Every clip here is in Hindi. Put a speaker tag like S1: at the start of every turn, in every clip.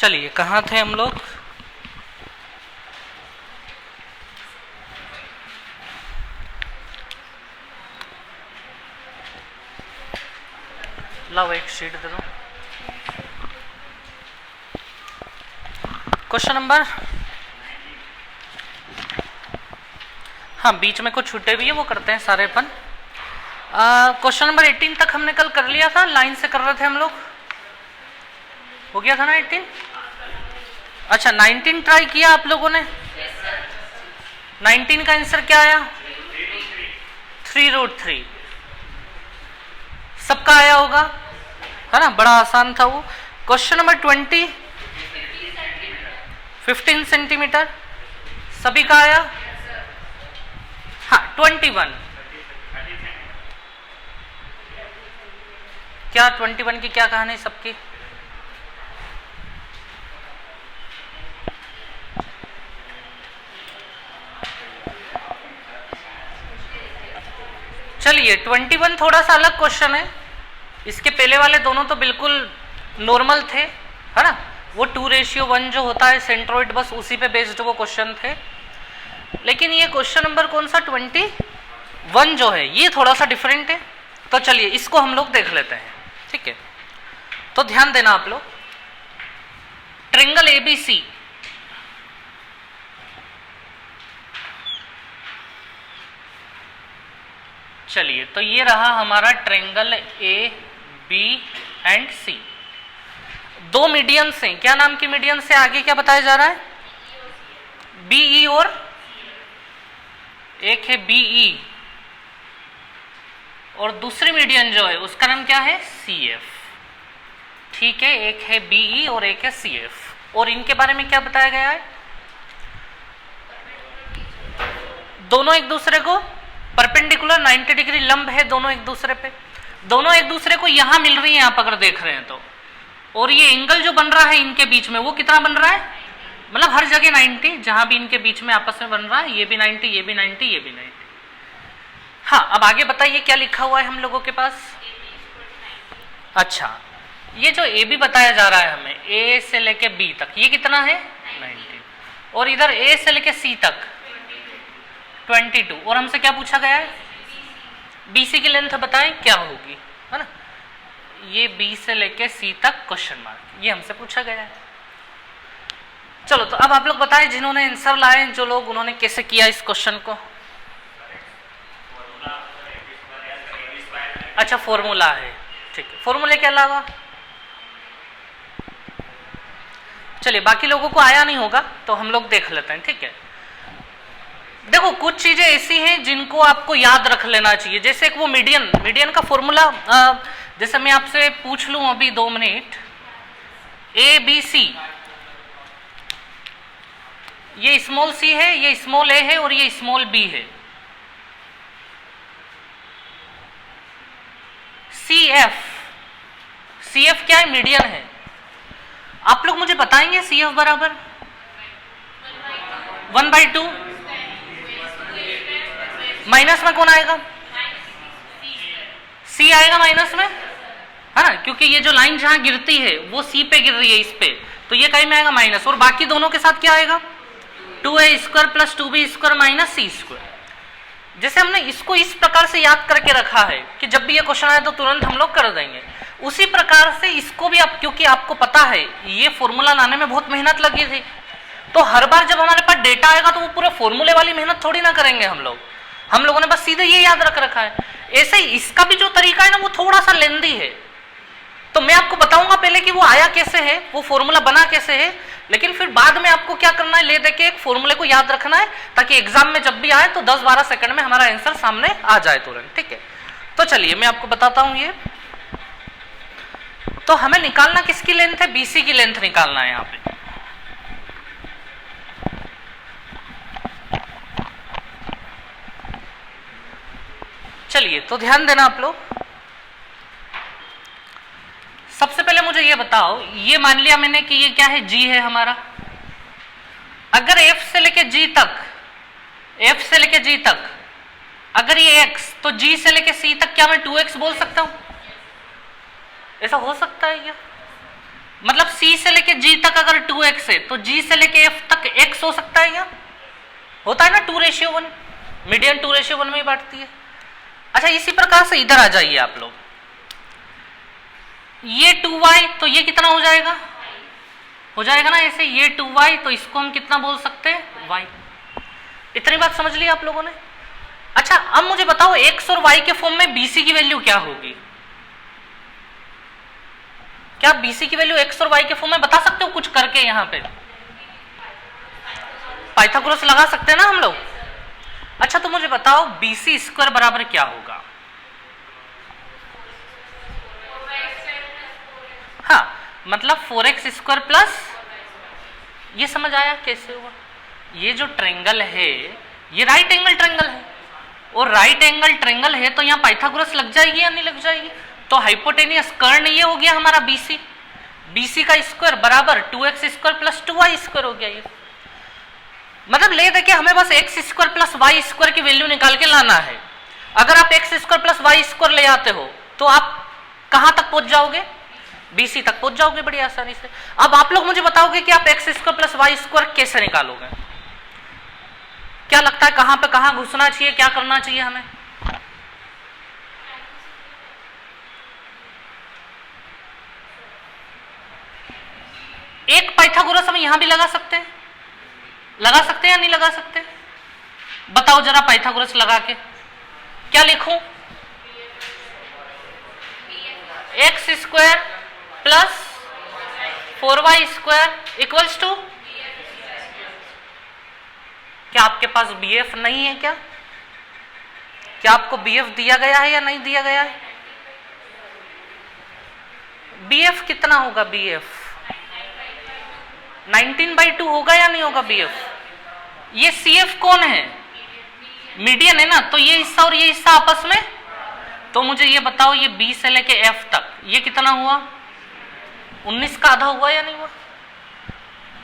S1: चलिए कहाँ थे हम लोग? लाओ एक शीट दे दो। क्वेश्चन नंबर, हाँ बीच में कुछ छूटे भी है वो करते हैं सारे अपन। क्वेश्चन नंबर 18 तक हमने कल कर लिया था, लाइन से कर रहे थे हम लोग, हो गया था ना 18? अच्छा 19 ट्राई किया आप लोगों ने? 19 का आंसर क्या आया? 3√3 सबका आया होगा, है ना? बड़ा आसान था वो। क्वेश्चन नंबर 20 15 सेंटीमीटर सभी का आया? हाँ 21 क्या 21 की क्या कहानी सबकी? चलिए 21 थोड़ा सा अलग क्वेश्चन है, इसके पहले वाले दोनों तो बिल्कुल नॉर्मल थे, है ना? वो 2:1 जो होता है सेंट्रोइड, बस उसी पे बेस्ड वो क्वेश्चन थे। लेकिन ये क्वेश्चन नंबर कौन सा 21 जो है ये थोड़ा सा डिफरेंट है, तो चलिए इसको हम लोग देख लेते हैं, ठीक है? तो ध्यान देना आप लोग, ट्रायंगल ABC, चलिए तो ये रहा हमारा ट्रायंगल ABC। दो मीडियंस हैं, क्या नाम की मीडियंस है? आगे क्या बताया जा रहा है? BE और एक है BE और दूसरी मीडियन जो है उसका नाम क्या है? CF, ठीक है? एक है BE और एक है CF। और इनके बारे में क्या बताया गया है? दोनों एक दूसरे को परपेंडिकुलर 90 डिग्री लंब है, दोनों एक दूसरे पे, दोनों एक दूसरे को यहां मिल रही हैं आप अगर देख रहे हैं तो। और ये एंगल जो बन रहा है इनके बीच में वो कितना बन रहा है? मतलब हर जगह 90, जहां भी इनके बीच में आपस में बन रहा है, ये भी 90, ये भी 90, ये भी 90। हाँ अब आगे बताइए क्या लिखा हुआ है हम लोगों के पास? अच्छा ये जो AB बताया जा रहा है हमें, A से लेके B तक, ये कितना है? 90। और इधर A से लेके C तक 22। और हमसे क्या पूछा गया है? BC की लेंथ बताएं क्या होगी, है ना? ये B से लेके C तक क्वेश्चन मार्क, ये हमसे पूछा गया है। चलो तो अब आप लोग बताएं जिन्होंने आंसर लाए, जो लोग, उन्होंने कैसे किया इस क्वेश्चन को? अच्छा फॉर्मूला है, ठीक है। फॉर्मूले के अलावा चलिए बाकी लोगों को आया नहीं होगा तो हम लोग देख लेते हैं, ठीक है? देखो कुछ चीजें ऐसी हैं जिनको आपको याद रख लेना चाहिए, जैसे एक वो मीडियन का फॉर्मूला, जैसे मैं आपसे पूछ लूं अभी 2 मिनट, ABC, ये स्मॉल c है, ये स्मॉल a है और ये स्मॉल b है। CF क्या है? मीडियन है। आप लोग मुझे बताएंगे CF बराबर 1/2, माइनस में कौन आएगा? C आएगा माइनस में, है ना? क्योंकि ये जो लाइन जहां गिरती है वो C पे गिर रही है, इस पे, तो ये कहीं में आएगा माइनस। और बाकी दोनों के साथ क्या आएगा? 2a² + 2b² - c²। जैसे हमने इसको इस प्रकार से याद करके रखा है कि जब भी ये क्वेश्चन आए तो तुरंत हम लोग कर देंगे, उसी प्रकार से इसको भी आप, क्योंकि आपको पता है ये फॉर्मूला लाने में बहुत मेहनत लगी थी, तो हर बार जब हमारे पास डेटा आएगा तो वो पूरे फॉर्मूले वाली मेहनत थोड़ी ना करेंगे हम लोगों ने बस सीधे ये याद रख रखा है। ऐसे ही इसका भी जो तरीका है ना वो थोड़ा सा लेंदी है, तो मैं आपको बताऊंगा पहले कि वो आया कैसे है, वो फॉर्मूला बना कैसे है, लेकिन फिर बाद में आपको क्या करना है, ले देके एक फॉर्मूले को याद रखना है, ताकि एग्जाम में जब भी आए तो 10-12 सेकंड में हमारा आंसर सामने आ जाए तुरंत, ठीक है? तो चलिए मैं आपको बताता हूं। ये तो हमें निकालना किसकी लेंथ है? BC की लेंथ निकालना है यहां पे। चलिए तो ध्यान देना आप लोग, सबसे पहले मुझे ये बताओ, ये मान लिया मैंने कि ये क्या है? G है हमारा। अगर F से लेके G तक अगर ये X, तो G से लेके C तक क्या मैं 2x बोल सकता हूं? ऐसा हो सकता है क्या? मतलब C से लेके G तक अगर 2x है तो G से लेके F तक x हो सकता है क्या? होता है ना 2:1, मीडियन 2:1 में ही बांटती है। अच्छा इसी प्रकार से इधर आ जाइए आप लोग, ये 2y तो ये कितना हो जाएगा? हो जाएगा ना ऐसे, ये 2y तो इसको हम कितना बोल सकते हैं? y। इतनी बात समझ ली आप लोगों ने? अच्छा अब मुझे बताओ x और y के फॉर्म में bc की वैल्यू क्या होगी? क्या आप bc की वैल्यू x और y के फॉर्म में बता सकते हो कुछ करके? यहां पे पाइथागोरस लगा सकते हैं ना हम लोग। अच्छा तो मुझे बताओ bc स्क्वायर बराबर क्या होगा? हाँ मतलब 4x स्क्वायर प्लस, ये समझ आया कैसे हुआ? ये जो ट्रायंगल है ये राइट एंगल ट्रायंगल है, और राइट एंगल ट्रायंगल है तो यहाँ पाइथागोरस लग जाएगी या नहीं लग जाएगी? तो हाइपोटेनियस कर्ण ये हो गया हमारा BC, BC का स्क्वायर बराबर 2x square plus 2y square हो गया। ये मतलब ले दे के हमें बस x square plus y square की वैल्यू निकाल के लाना है। अगर आप x square plus y square ले आते हो तो आप कहां तक पहुंच जाओगे? BC तक पहुंच जाओगे बड़ी आसानी से। अब आप लोग मुझे बताओगे कि आप x square plus y square कैसे निकालोगे? क्या लगता है कहां पे कहां घुसना चाहिए, क्या करना चाहिए हमें? एक पाइथागोरस हम यहां भी लगा सकते हैं, लगा सकते हैं या नहीं लगा सकते? बताओ जरा पाइथागोरस लगा के क्या लिखूं? X square plus 4y square equals to, क्या आपके पास BF नहीं है क्या? क्या आपको BF दिया गया है या नहीं दिया गया है? BF कितना होगा? BF 19/2 होगा या नहीं होगा BF? ये CF कौन है? मीडियन है ना, तो ये हिस्सा और ये हिस्सा आपस में, तो मुझे ये बताओ ये B से लेके F तक ये कितना हुआ? 19 का आधा हुआ या नहीं हुआ?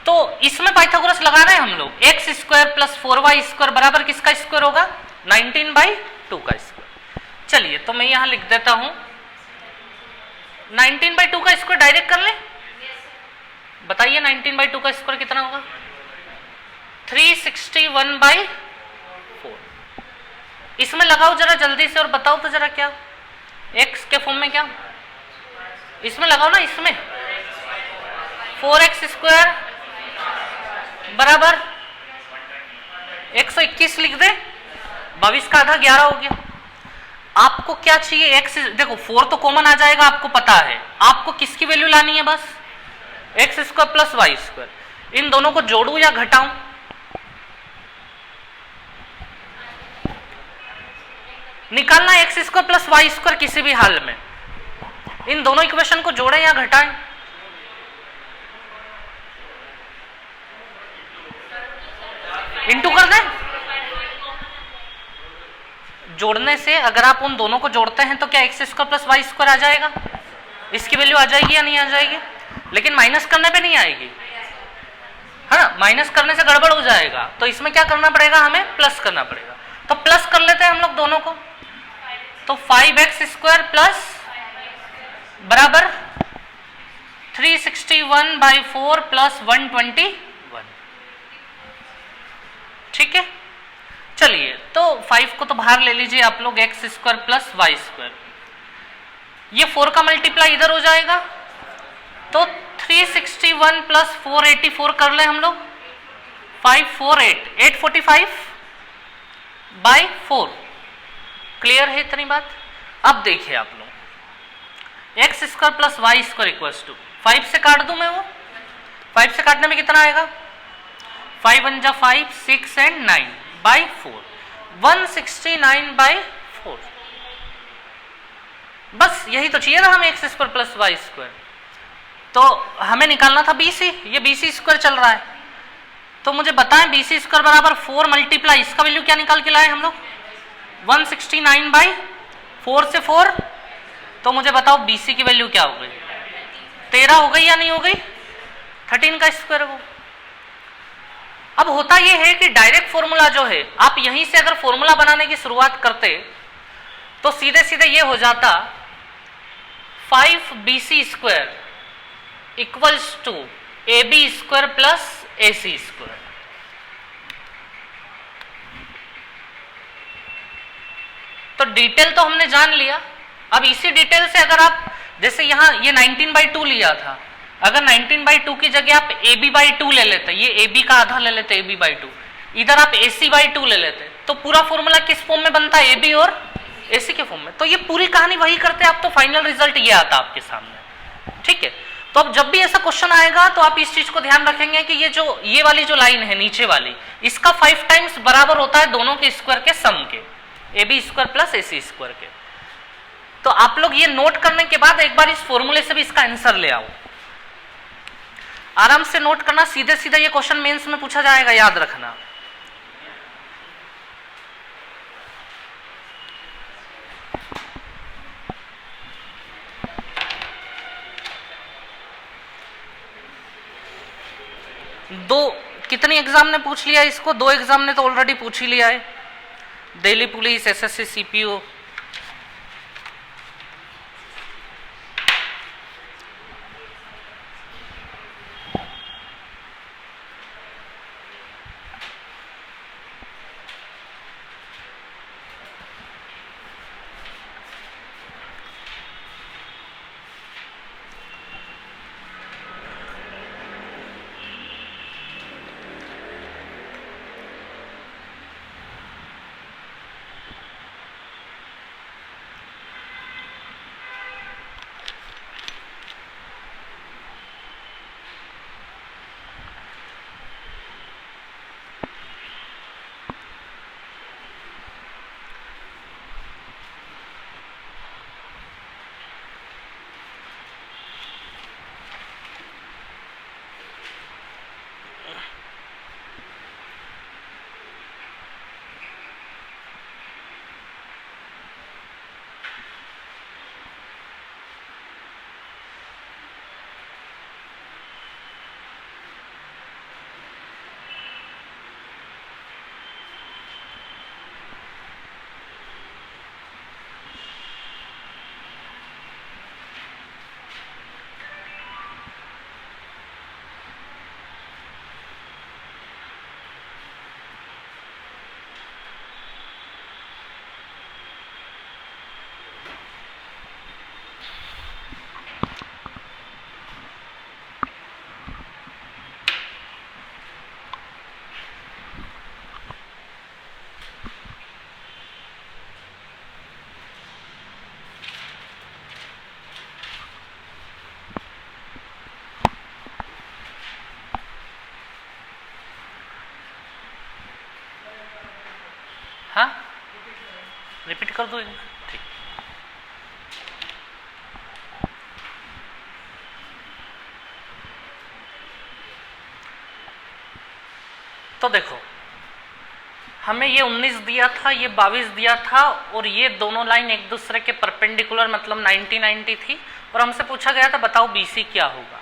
S1: तो इसमें पाइथागोरस लगा रहे हैं हम लोग। x square plus 4y square बराबर किसका स्क्वायर होगा? 19/2 का स्क्वायर। चलिए तो मैं यहां लिख देता हूं 19/2 का स्क्वायर डायरेक्ट कर ले। बताइए 19/2 का स्क्वायर कितना होगा? 361/4। इसमें लगाओ जरा जल्दी से और बताओ तो जरा क्या x के फॉर्म में, क्या इसमें लगाओ ना, इसमें 4x स्क्वायर बराबर 121 लिख दे, 22 का आधा 11 हो गया। आपको क्या चाहिए? x, देखो 4 तो कॉमन आ जाएगा, आपको पता है। आपको किसकी वैल्यू लानी है? बस X square plus Y square. इन दोनों को जोड़ू या घटाऊं? निकालना X square plus Y square किसी भी हाल में। इन दोनों इक्वेशन को जोड़ें या घटाएं? इंटू कर दें। जोड़ने से अगर आप उन दोनों को जोड़ते हैं तो क्या X square plus Y square आ जाएगा? इसकी वैल्यू आ जाएगी या नहीं आ जाएगी? लेकिन माइनस करने पे नहीं आएगी, है ना? माइनस करने से गड़बड़ हो जाएगा, तो इसमें क्या करना पड़ेगा? हमें प्लस करना पड़ेगा। तो प्लस कर लेते हैं हम लोग दोनों को। तो 5x स्क्वायर प्लस बराबर 361/4 प्लस 121। ठीक है, चलिए तो 5 को तो बाहर ले लीजिए आप लोग, x square plus Y square. ये 4 का मल्टीप्लाई इधर हो जाएगा, तो 361 प्लस 484 कर ले हम लोग, 548, 845/4। क्लियर है इतनी बात? अब देखिए आप लोग, x square plus Y square equals to 5 से काट दूं मैं, वो 5 से काटने में कितना आएगा? 5 1 जा 5, 6 and 9/4, 169/4। बस यही तो चाहिए ना हमें, x square plus Y square. तो हमें निकालना था BC, ये BC स्क्वायर चल रहा है। तो मुझे बताएं BC स्क्वायर बराबर 4 मल्टीप्लाई, इसका वैल्यू क्या निकाल के लाए हम लोग? 169/4 से 4, तो मुझे बताओ BC की वैल्यू क्या हो गई? 13 हो गई या नहीं हो गई? 13 का स्क्वायर वो। अब होता यह है कि डायरेक्ट फॉर्मूला जो है, आप यहीं से अगर फॉर्मूला बनाने की शुरुआत करते तो सीधे सीधे ये हो जाता 5BC square equals to A B square plus A C square. तो डिटेल तो हमने जान लिया। अब इसी डिटेल से अगर आप जैसे यहां ये 19/2 लिया था, अगर 19/2 की जगह आप AB/2 ले लेते, ये AB का आधा ले लेते AB/2, इधर आप AC/2 ले लेते, तो पूरा फॉर्मूला किस फॉर्म में बनता है? AB और AC के फॉर्म में। तो ये पूरी कहानी वही करते आप, तो फाइनल रिजल्ट ये आता आपके सामने। ठीक है, तो अब जब भी ऐसा क्वेश्चन आएगा तो आप इस चीज को ध्यान रखेंगे कि ये वाली जो लाइन है नीचे वाली, इसका 5 टाइम्स बराबर होता है दोनों के स्क्वायर के सम के, AB square plus AC square के। तो आप लोग ये नोट करने के बाद एक बार इस फॉर्मूले से भी इसका आंसर ले आओ, आराम से नोट करना, सीधे सीधे ये क्वेश्चन मेंस में पूछा जाएगा, याद रखना। कितने एग्जाम ने पूछ लिया इसको? 2 एग्जाम ने तो ऑलरेडी पूछ ही लिया है, दिल्ली पुलिस, SSC CPO। हाँ, रिपीट कर दो। ठीक, तो देखो हमें ये 19 दिया था, ये 22 दिया था, और ये दोनों लाइन एक दूसरे के परपेंडिकुलर मतलब 90-90 थी, और हमसे पूछा गया था बताओ BC क्या होगा।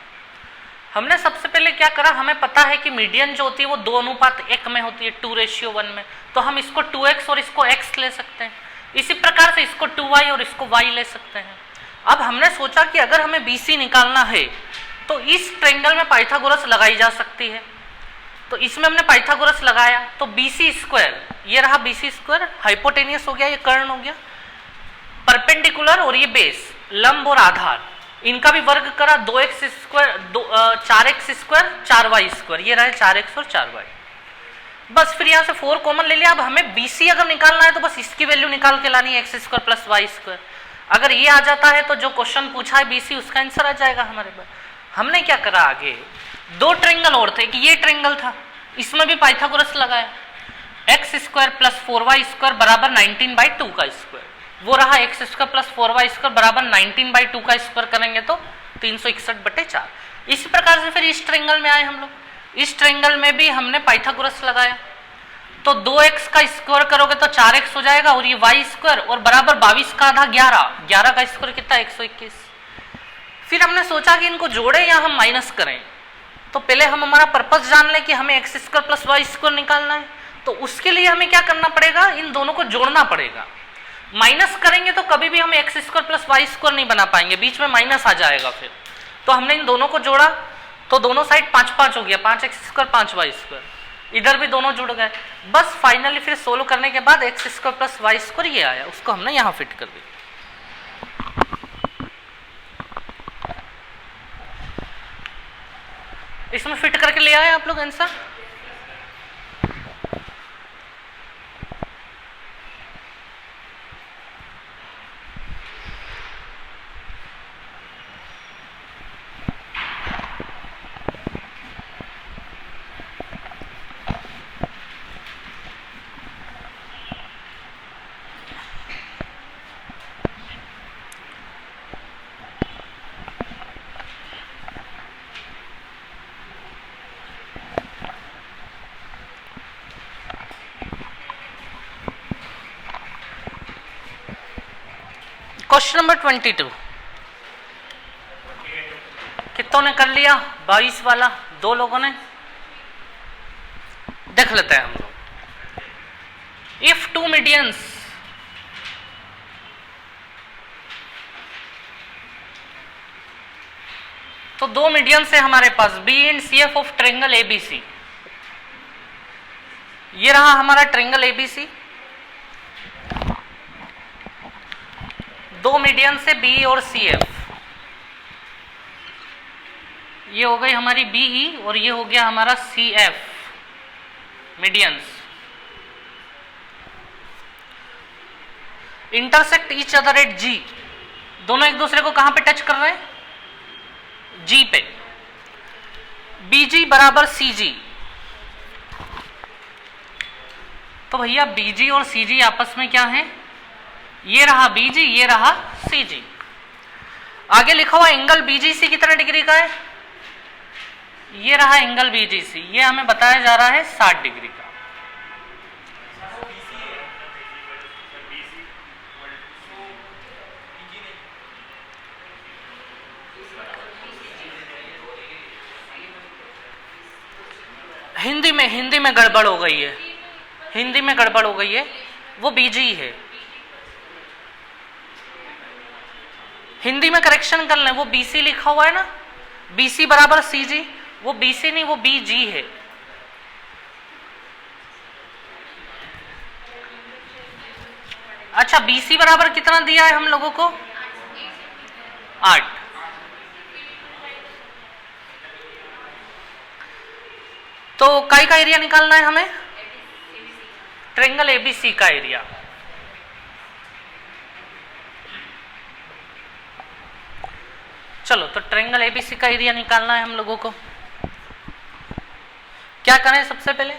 S1: हमने सबसे पहले क्या करा, हमें पता है कि मीडियन जो होती है वो 2:1 में होती है, 2:1 में, तो हम इसको 2x और इसको x ले सकते हैं। इसी प्रकार से इसको 2y और इसको y ले सकते हैं। अब हमने सोचा कि अगर हमें BC निकालना है तो इस ट्रायंगल में पाइथागोरस लगाई जा सकती है, तो इसमें हमने पाइथागोरस लगाया, तो BC स्क्वायर, ये रहा BC स्क्वायर, हाइपोटेनियस हो गया, ये कर्ण हो गया, परपेंडिकुलर और ये बेस, लंब और आधार, इनका भी वर्ग करा, 2x square 4x square 4y square, ये रहे 4x और 4y। बस फिर यहाँ से 4 कॉमन ले लिया। अब हमें BC अगर निकालना है तो बस इसकी वैल्यू निकाल के लानी है, x square plus y square. अगर ये आ जाता है तो जो क्वेश्चन पूछा है BC उसका आंसर आ जाएगा हमारे पास। हमने क्या करा, आगे 2 ट्रायंगल और थे, कि ये ट्रायंगल था, इसमें भी पाइथागोरस लगाया, x square plus 4y square बराबर 19/2 का स्क्वायर, वो रहा x square plus 4y square बराबर 19/2 का स्क्वायर करेंगे तो 361/4। इसी प्रकार से फिर इस ट्रायंगल में आए हम लोग, इस ट्रायंगल में भी हमने पाइथागोरस लगाया, तो 2x का स्क्वायर करोगे तो 4x हो जाएगा, और ये y स्क्वायर और बराबर 22 का आधा 11 का स्क्वायर कितना 121। फिर हमने सोचा कि इनको जोड़े या हम माइनस करें, तो पहले हम हमारा पर्पस जान लें कि हमें x square plus y square निकालना है, तो उसके लिए हमें क्या करना पड़ेगा, इन दोनों को जोड़ना पड़ेगा। माइनस करेंगे तो कभी भी हम x square plus y square नहीं बना पाएंगे, बीच में माइनस आ जाएगा फिर, तो हमने इन दोनों को जोड़ा तो दोनों साइड 5 5 हो गया, 5x² 5y², इधर भी दोनों जुड़ गए। बस फाइनली फिर सोल्व करने के बाद x² + y² ये आया, उसको हमने यहां फिट कर दिया। इसमें फिट करके ले आए आप लोग आंसर। क्वेश्चन नंबर 22 कितनों ने कर लिया? 22 वाला 2 लोगों ने। देख लेते हैं हम लोग। इफ 2 मीडियंस तो 2 मीडियंस है हमारे पास B and C F of triangle ABC. ये रहा हमारा ट्रायंगल एबीसी, 2 मीडियन से बी और सी एफ। ये हो गई हमारी बीई और ये हो गया हमारा C F medians. Intersect each other at G, दोनों एक दूसरे को कहां पे टच कर रहे हैं? जी पे। बीजी बराबर सीजी, तो भैया बीजी और सीजी आपस में क्या है? ये रहा बीजी, ये रहा सीजी। आगे लिखा हुआ एंगल बीजीसी कितने डिग्री का है? ये रहा एंगल बीजीसी, ये हमें बताया जा रहा है 60 डिग्री का। हिंदी में गड़बड़ हो गई है, हिंदी में गड़बड़ हो गई है, वो बीजी है। हिंदी में करेक्शन कर लें, वो बीसी लिखा हुआ है ना, बीसी बराबर सीजी, वो बीसी नहीं वो बीजी है। अच्छा बीसी बराबर कितना दिया है हम लोगों को? 8। तो काय का एरिया निकालना है हमें? ट्रायंगल एबीसी का एरिया। चलो तो ट्रायंगल एबीसी का एरिया निकालना है हम लोगों को। क्या करें सबसे पहले?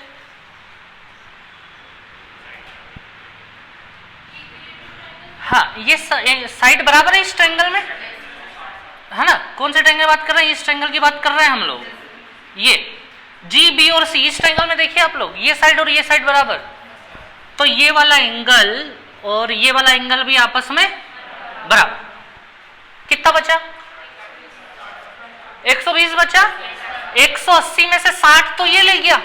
S1: हाँ ये साइड बराबर है इस ट्रायंगल में, है ना? कौन से ट्रायंगल की बात कर रहे हैं? इस ट्रायंगल की बात कर रहे हैं हम लोग। ये जी बी और सी, इस ट्रायंगल में देखिए आप लोग, ये साइड और ये साइड बराबर, तो ये वाला एंगल और ये वाला एंगल भी आपस में बराबर। कितना बचा? 120 बचा। 180 में से 60 तो ये ले गया,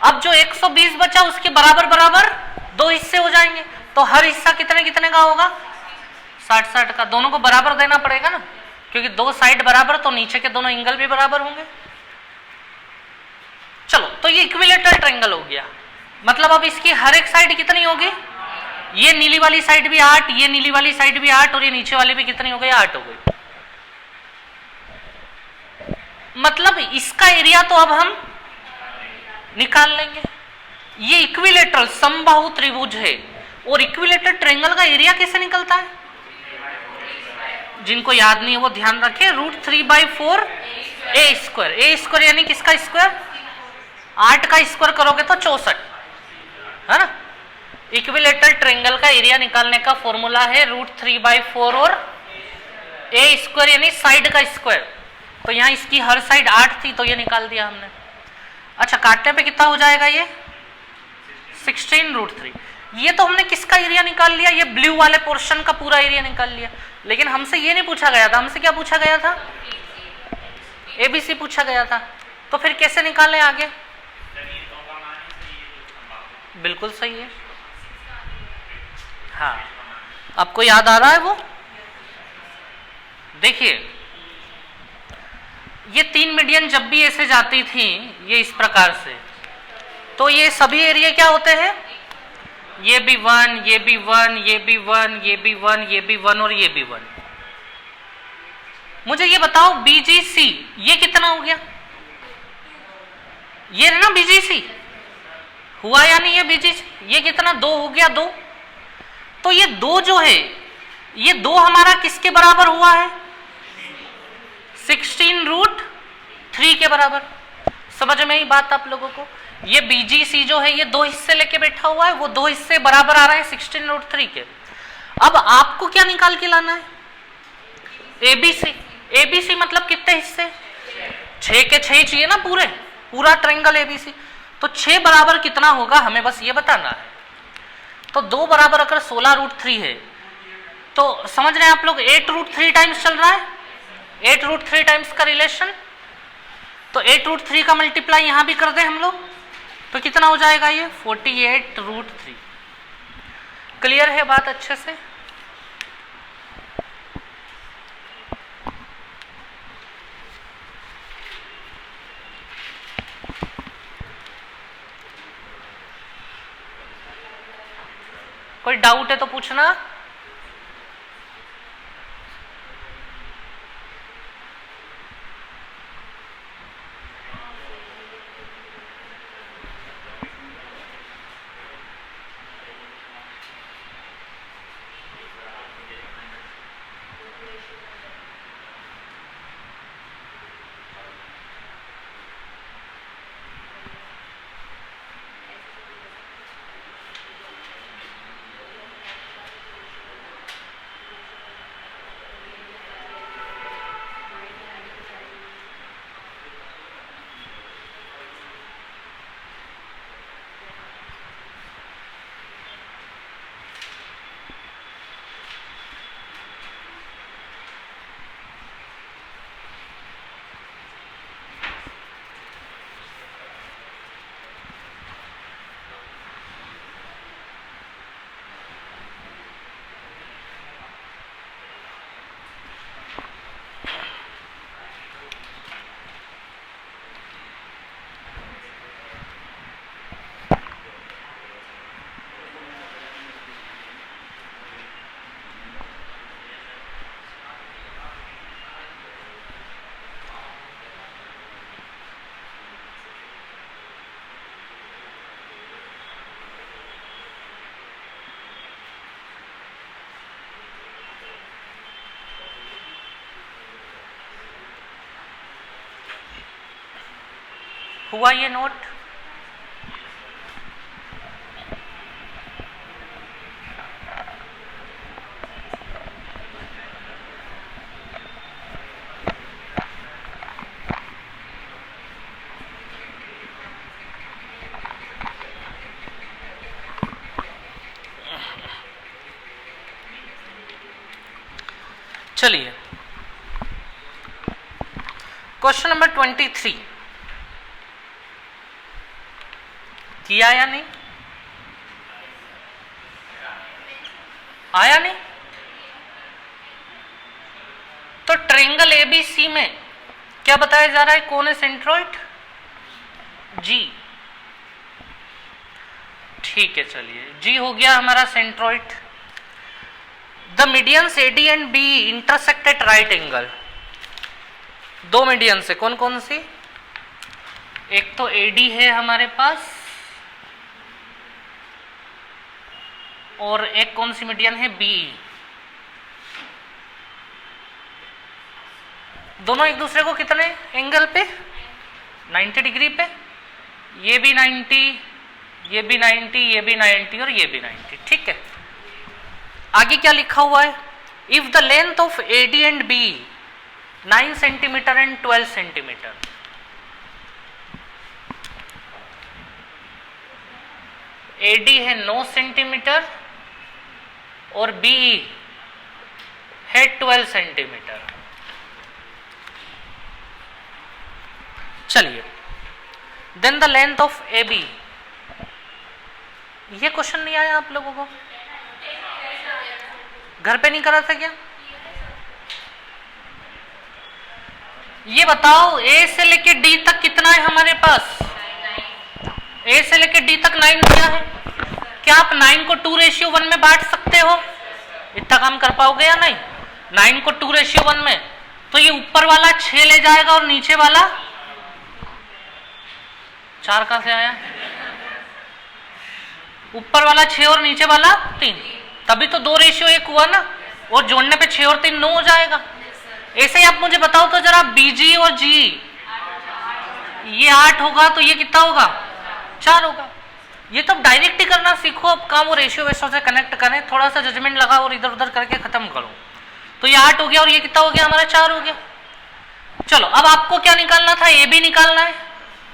S1: अब जो 120 बचा उसके बराबर बराबर 2 हिस्से हो जाएंगे, तो हर हिस्सा कितने कितने का होगा? 60-60 का। दोनों को बराबर देना पड़ेगा ना, क्योंकि 2 साइड बराबर तो नीचे के दोनों एंगल भी बराबर होंगे। चलो तो ये इक्विलेटरल ट्रायंगल हो गया, मतलब अब इसकी हर एक साइड कितनी होगी? ये नीली वाली साइड भी 8, ये नीली वाली साइड भी 8 और ये नीचे वाली भी कितनी हो गई? 8 हो गई। मतलब इसका एरिया तो अब हम निकाल लेंगे। ये इक्विलेटरल समबाहु त्रिभुज है, और इक्विलेटरल ट्रायंगल का एरिया कैसे निकलता है? जिनको याद नहीं है वो ध्यान रखें, √3/4 a²। a² यानी किसका स्क्वायर? 8 का स्क्वायर करोगे तो 64, है ना? इक्विलेटरल ट्रायंगल का एरिया निकालने का फॉर्मूला है √3/4 और a² यानी साइड का स्क्वायर। तो यहां इसकी हर साइड 8 थी तो ये निकाल दिया हमने। अच्छा काटने पे कितना हो जाएगा? ये 16√3। ये तो हमने किसका एरिया निकाल लिया? ये ब्लू वाले पोर्शन का पूरा एरिया निकाल लिया। लेकिन हमसे ये नहीं पूछा गया था, हमसे क्या पूछा गया था? एबीसी पूछा गया था। तो फिर कैसे निकालें आगे? बिल्कुल सही है, हाँ आपको याद आ रहा है वो? देखिए ये 3 मीडियन जब भी ऐसे जाती थी ये इस प्रकार से, तो ये सभी एरिया क्या होते हैं, ये भी 1, ये भी 1, ये भी 1, ये भी 1, ये भी 1 और ये भी 1। मुझे ये बताओ BGC ये कितना हो गया, ये ना BGC हुआ या नहीं, ये BGC ये कितना 2 हो गया 2। तो ये 2 जो है ये 2 हमारा किसके बराबर हुआ है, 16√3 के बराबर। समझ में आई बात आप लोगों को। ये BGC जो है ये 2 हिस्से लेके बैठा हुआ है, वो 2 हिस्से बराबर आ रहे हैं 16√3 के। अब आपको क्या निकाल के लाना है, ABC। ABC मतलब कितने हिस्से, 6 के 6 चाहिए ना, पूरा ट्रायंगल ABC। तो 6 बराबर कितना होगा हमें बस ये बताना है। तो 2 बराबर अगर 16√3 है तो समझ रहे हैं आप लोग 8√3 टाइम्स चल रहा है, 8√3 टाइम्स का रिलेशन। तो 8√3 का मल्टीप्लाई यहां भी कर दें हम लोग तो कितना हो जाएगा ये 48√3। क्लियर है बात अच्छे से। कोई डाउट है तो पूछना। हुआ ये नोट। चलिए क्वेश्चन नंबर 23 किया या नहीं, आया नहीं। तो ट्रायंगल ABC में क्या बताया जा रहा है, कौन है सेंट्रोइड, G। ठीक है चलिए G हो गया हमारा centroid. The medians AD and B intersect at right angle. 2 median से कौन कौन सी, एक तो AD है हमारे पास और एक कौन सी मीडियन है BE। दोनों एक दूसरे को कितने एंगल पे, 90 डिग्री पे। ये भी 90, ये भी 90, ये भी 90 और ये भी 90। ठीक है, आगे क्या लिखा हुआ है, if the length of AD and B 9 centimetre and 12 centimetre. AD है 9 सेंटीमीटर और BE है 12 सेंटीमीटर। चलिए then the length of AB। ये क्वेश्चन नहीं आया आप लोगों को, घर पे नहीं करा था क्या। ये बताओ ए से लेके डी तक कितना है हमारे पास? ए से लेके डी तक 9 दिया है। क्या आप 9 को 2:1 में बांट सकते हो? इतना काम कर पाओगे या नहीं? 9 को 2:1 में, तो ये ऊपर वाला 6 ले जाएगा और नीचे वाला 4 कहां से आया? ऊपर वाला 6 और नीचे वाला 3, तभी तो 2:1 हुआ ना, और जोड़ने पे 6 और 3 9 हो जाएगा। ऐसे ही आप मुझे बताओ तो जरा बीजी और जी, ये 8 होगा तो ये कितना होगा? 4 होगा। ये तो डायरेक्ट ही करना सीखो, अब काम वो रेशियो वेशियो से कनेक्ट करें, थोड़ा सा जजमेंट लगाओ और इधर उधर करके खत्म करो। तो ये 8 हो गया और ये कितना हो गया हमारा? 4 हो गया। चलो अब आपको क्या निकालना था? ए बी निकालना है,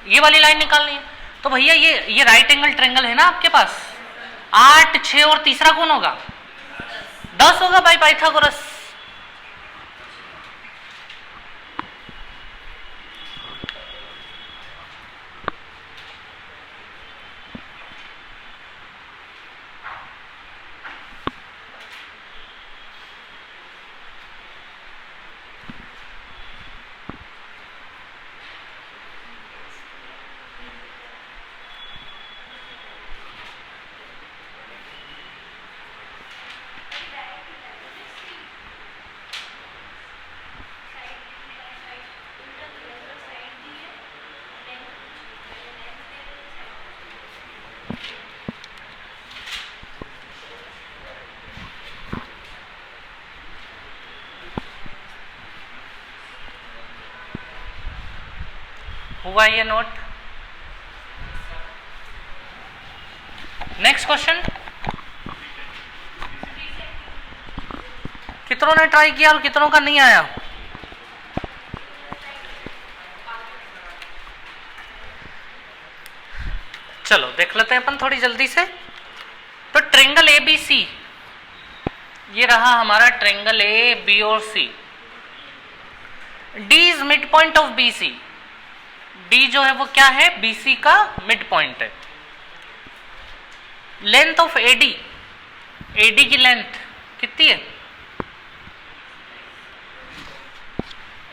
S1: ये वाली लाइन निकालनी है। तो भैया ये राइट एंगल ट्रायंगल है ना आपके पास, 8 6 और तीसरा कौन होगा? 10 होगा भाई पाइथागोरस। हुआ ये नोट? Next question. कितनों ने ट्राई किया और कितनों का नहीं आया? चलो देख लेते हैं अपन थोड़ी जल्दी से। तो ट्रायंगल ए बी सी, ये रहा हमारा ट्रायंगल ए बी और C. D is midpoint of B C. D जो है वो क्या है? बी सी का मिड पॉइंट है। लेंथ ऑफ एडी, एडी की लेंथ कितनी है?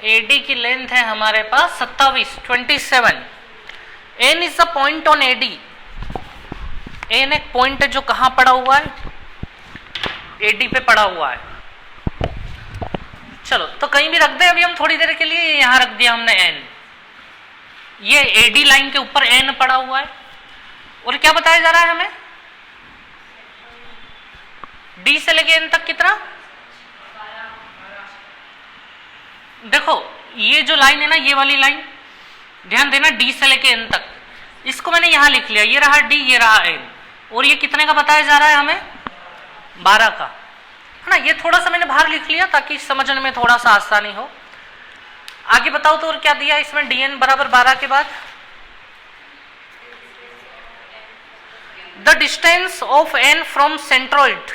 S1: एडी की लेंथ है हमारे पास 27। N is the point on AD. N एक पॉइंट है जो कहां पड़ा हुआ है? एडी पे पड़ा हुआ है। चलो तो कहीं भी रख दें, अभी हम थोड़ी देर के लिए यहां रख दिया हमने एन। ये एडी लाइन के ऊपर एन पड़ा हुआ है और क्या बताया जा रहा है हमें? डी से लेके एन तक कितना? देखो ये जो लाइन है ना, ये वाली लाइन, ध्यान देना, डी से लेके एन तक, इसको मैंने यहां लिख लिया, ये रहा डी, ये रहा एन, और ये कितने का बताया जा रहा है हमें? 12 का, है ना। ये थोड़ा सा मैंने बाहर लिख लिया ताकि समझने में थोड़ा सा आसानी हो। आगे बताओ तो और क्या दिया इसमें? डी एन बराबर 12 के बाद the distance of N from centroid,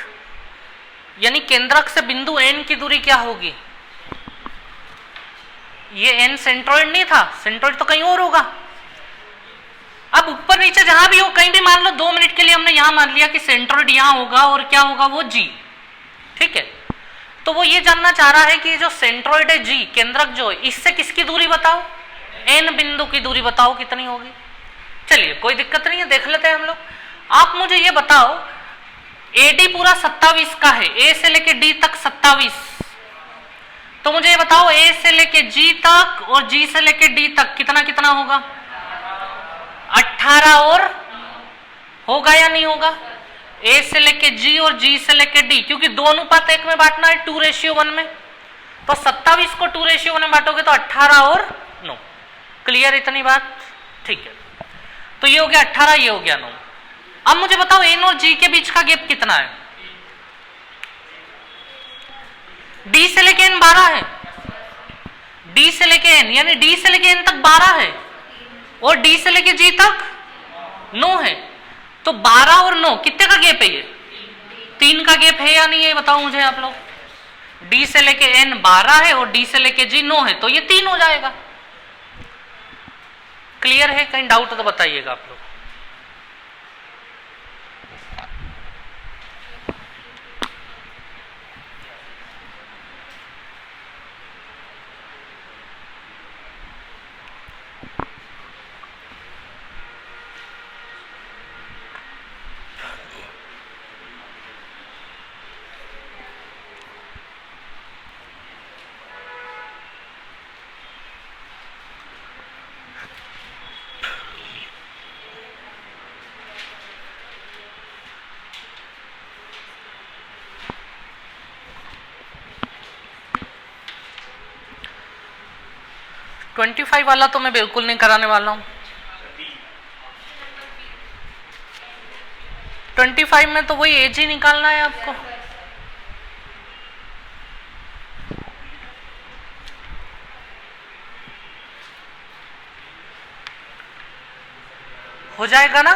S1: यानी केंद्रक से बिंदु एन की दूरी क्या होगी? ये एन सेंट्रोइड नहीं था, सेंट्रोइड तो कहीं और होगा। अब ऊपर नीचे जहां भी हो, कहीं भी मान लो 2 मिनट के लिए हमने यहां मान लिया कि सेंट्रोइड यहां होगा और क्या होगा वो जी, ठीक है। तो वो ये जानना चाह रहा है कि जो सेंट्रोइड है जी, केंद्रक जो है, इससे किसकी दूरी बताओ? एन बिंदु की दूरी बताओ कितनी होगी। चलिए कोई दिक्कत नहीं है, देख लेते हैं हम लोग। आप मुझे ये बताओ, एडी पूरा 27 का है, ए से लेके डी तक 27, तो मुझे ये बताओ ए से लेके जी तक और जी से लेके डी तक कितना कितना होगा? 18 और होगा या नहीं होगा? ए से लेके जी और जी से लेके डी, क्योंकि 2:1 में बांटना है 2:1 में, तो 27 को 2:1 में बांटोगे तो 18 और 9। क्लियर इतनी बात? ठीक है, तो ये हो गया 18, ये हो गया 9। अब मुझे बताओ एन और जी के बीच का गैप कितना है? डी से लेके एन 12 है, डी से लेके एन, यानी डी से लेके एन तक 12 है और डी से लेके जी तक 9 है, तो 12 और 9 कितने का गैप है? ये 3 का गैप है या नहीं, ये बताओ मुझे आप लोग। डी से लेके एन 12 है और डी से लेके जी 9 है, तो ये 3 हो जाएगा। क्लियर है? कहीं डाउट हो तो बताइएगा आप लोग। 25 वाला तो मैं बिल्कुल नहीं कराने वाला हूं। 25 में तो वही एज ही निकालना है आपको। हो जाएगा ना?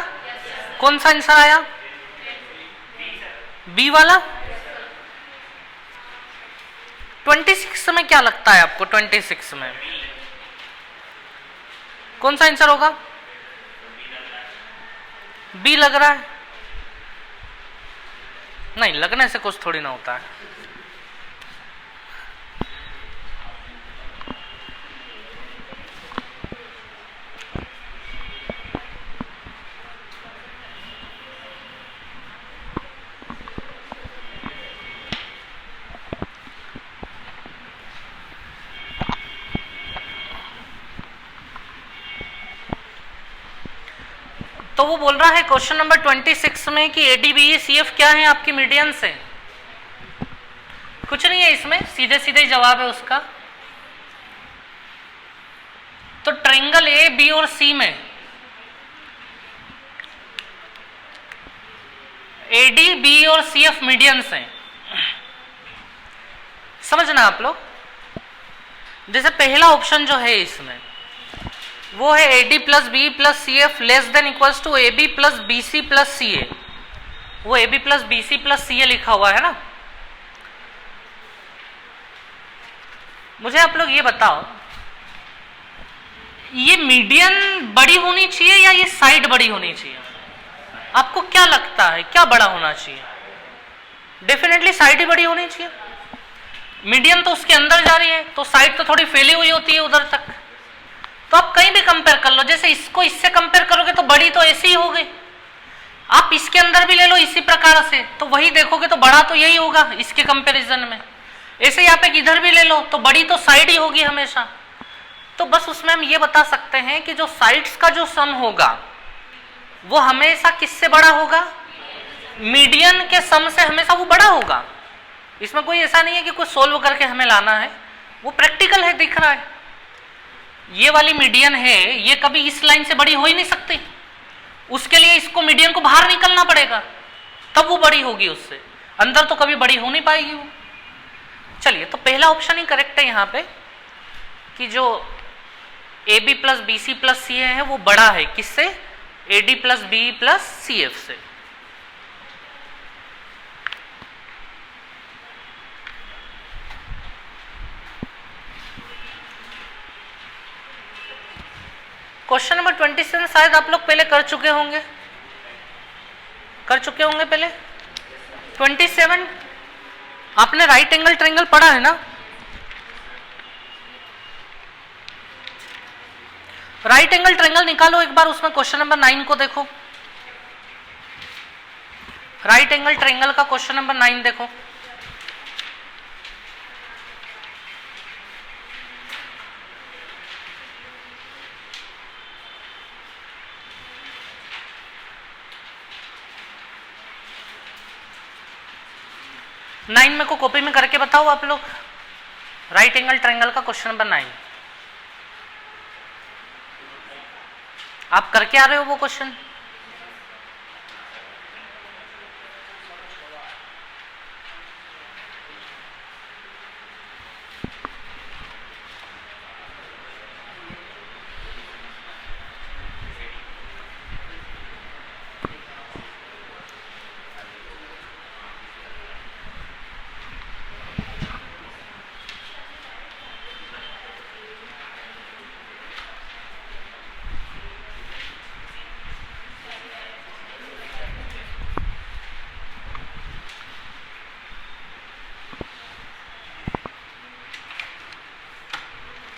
S1: कौन सा आंसर आया? बी वाला। 26 में क्या लगता है आपको? 26 में कौन सा आंसर होगा? बी लग रहा है। नहीं, लगने से कुछ थोड़ी ना होता है। तो वो बोल रहा है क्वेश्चन नंबर 26 में कि ADBE-CF क्या है आपकी मीडियन से। कुछ नहीं है इसमें, सीधे सीधे जवाब है उसका। तो ट्रायंगल A, B और C में AD, B और CF मीडियंस हैं। समझना आप लोग। जैसे पहला ऑप्शन जो है इसमें वो है AD plus B plus CF less than equals to AB plus BC plus CA। वो AB plus BC plus CA लिखा हुआ है ना। मुझे आप लोग ये बताओ, ये मीडियन बड़ी होनी चाहिए या ये साइड बड़ी होनी चाहिए? आपको क्या लगता है क्या बड़ा होना चाहिए? डेफिनेटली साइड ही बड़ी होनी चाहिए। मीडियन तो उसके अंदर जा रही है, तो साइड तो थोड़ी फैली हुई होती है उधर तक। तो आप कहीं भी कंपेयर कर लो, जैसे इसको इससे कंपेयर करोगे तो बड़ी तो ऐसी ही होगी। आप इसके अंदर भी ले लो इसी प्रकार से, तो वही देखोगे तो बड़ा तो यही होगा इसके कंपैरिजन में। ऐसे ही आप एक इधर भी ले लो तो बड़ी तो साइड ही होगी हमेशा। तो बस उसमें हम ये बता सकते हैं कि जो साइड्स का जो सम होगा वो हमेशा किससे बड़ा होगा? मीडियन के सम से हमेशा वो बड़ा होगा। इसमें कोई ऐसा नहीं है कि कुछ सोल्व करके हमें लाना है, वो प्रैक्टिकल है, दिख रहा है। ये वाली मीडियन है, ये कभी इस लाइन से बड़ी हो ही नहीं सकती। उसके लिए इसको मीडियन को बाहर निकलना पड़ेगा, तब वो बड़ी होगी उससे। अंदर तो कभी बड़ी हो नहीं पाएगी वो। चलिए, तो पहला ऑप्शन ही करेक्ट है यहाँ पे कि जो AB plus BC plus CA है वो बड़ा है किससे? AD plus B plus CF से। क्वेश्चन नंबर 27 शायद आप लोग पहले कर चुके होंगे पहले। 27 आपने राइट एंगल ट्रायंगल पढ़ा है ना? राइट एंगल ट्रायंगल निकालो एक बार, उसमें क्वेश्चन नंबर 9 को देखो। राइट एंगल ट्रायंगल का क्वेश्चन नंबर 9 देखो। नाइन में को कॉपी में करके बताओ आप लोग। राइट एंगल ट्रायंगल का क्वेश्चन नंबर 9 आप करके आ रहे हो वो क्वेश्चन?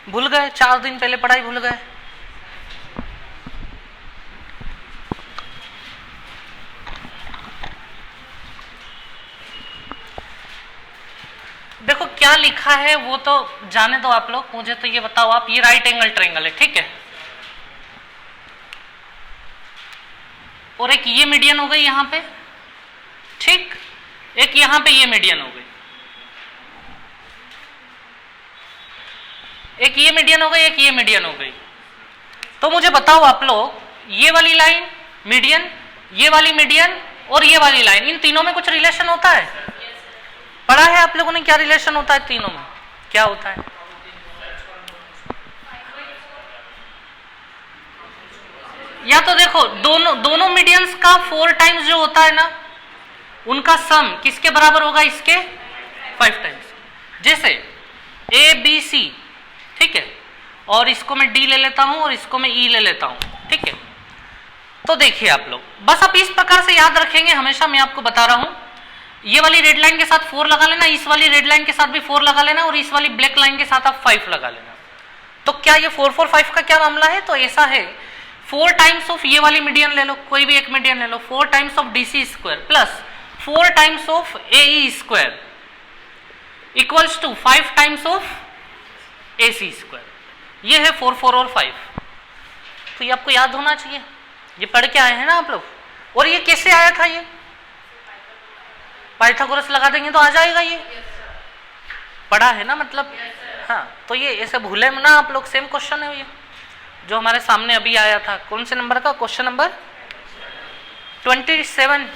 S1: भूल गए? 4 दिन पहले पढ़ाई भूल गए? देखो क्या लिखा है वो तो जाने दो आप लोग, मुझे तो ये बताओ आप, ये राइट एंगल ट्रायंगल है, ठीक है? और एक ये मीडियन हो गई यहां पे, ठीक? एक यहां पे ये मीडियन हो गई। एक ये मीडियन हो गई, एक ये मीडियन हो गई। तो मुझे बताओ आप लोग, ये वाली लाइन मीडियन, ये वाली मीडियन और ये वाली लाइन, इन तीनों में कुछ रिलेशन होता है? पढ़ा है आप लोगों ने क्या रिलेशन होता है तीनों में? क्या होता है? या तो देखो दोनों मीडियंस का 4 टाइम्स जो होता है ना, उनका सम किसके बराबर होगा? इसके 5 टाइम्स। जैसे ए बी सी, ठीक है, और इसको मैं डी ले लेता हूं और इसको मैं ई ले लेता हूं, ठीक है। तो देखिए आप लोग, बस आप इस प्रकार से याद रखेंगे हमेशा, मैं आपको बता रहा हूं। ये वाली रेड लाइन के साथ 4 लगा लेना, इस वाली रेड लाइन के साथ भी 4 लगा लेना, और इस वाली ब्लैक लाइन के साथ आप 5 लगा लेना। तो क्या ये 4 4 5 का क्या मामला है? तो ऐसा है, 4 टाइम्स ऑफ ये वाली मीडियन ले लो, कोई भी एक मीडियन ले लो, 4 times of DC square plus 4 times of AE square equals to 5 times of AC square. ये है 4 4 और 5। तो ये आपको याद होना चाहिए, ये पढ़ के आए हैं ना आप लोग। और ये कैसे आया था? ये पाइथागोरस लगा देंगे तो आ जाएगा, ये पढ़ा है ना मतलब। हाँ, तो ये ऐसे भूले ना आप लोग, सेम क्वेश्चन है ये जो हमारे सामने अभी आया था। कौन से नंबर का? Question number 27।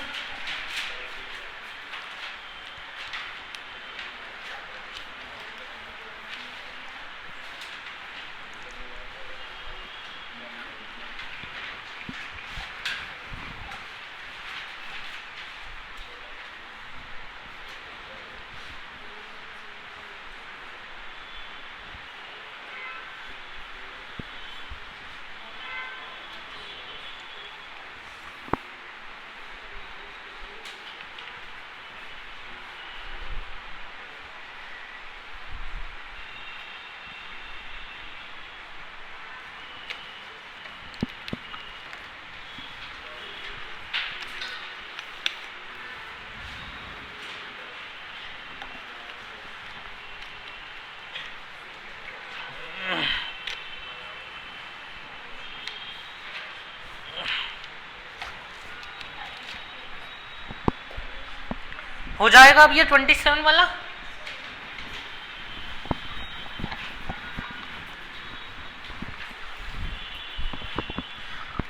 S1: हो जाएगा अब ये 27 वाला।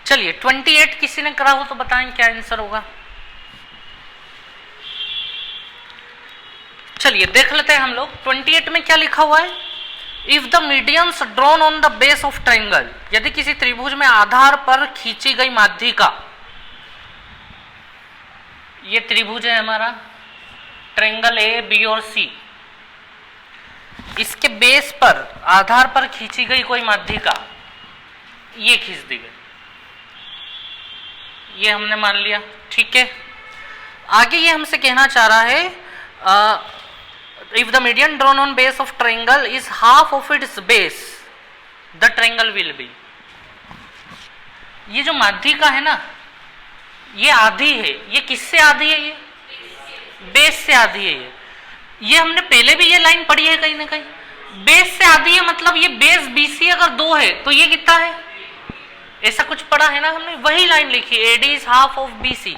S1: चलिए 28 किसी ने करा हो तो बताएं क्या आंसर होगा। चलिए देख लेते हैं हम लोग 28 में क्या लिखा हुआ है। If the medians drawn on the base of triangle, यदि किसी त्रिभुज में आधार पर खींची गई माध्यिका, ये त्रिभुज है हमारा ट्रायंगल ए बी और सी, इसके बेस पर आधार पर खींची गई कोई माध्यिका, ये खींच दी गई, ये हमने मान लिया, ठीक है। आगे ये हमसे कहना चाह रहा है if the median drawn on base of triangle is half of its base the triangle will be. ये जो माध्यिका है ना, ये आधी है, ये किससे आधी है? ये बेस से आधी है। ये हमने पहले भी ये लाइन पढ़ी है कहीं ना कहीं, बेस से आधी है, मतलब ये बेस बीसी अगर 2 है तो ये कितना है, ऐसा कुछ पढ़ा है ना हमने, वही लाइन लिखी AD is half of BC.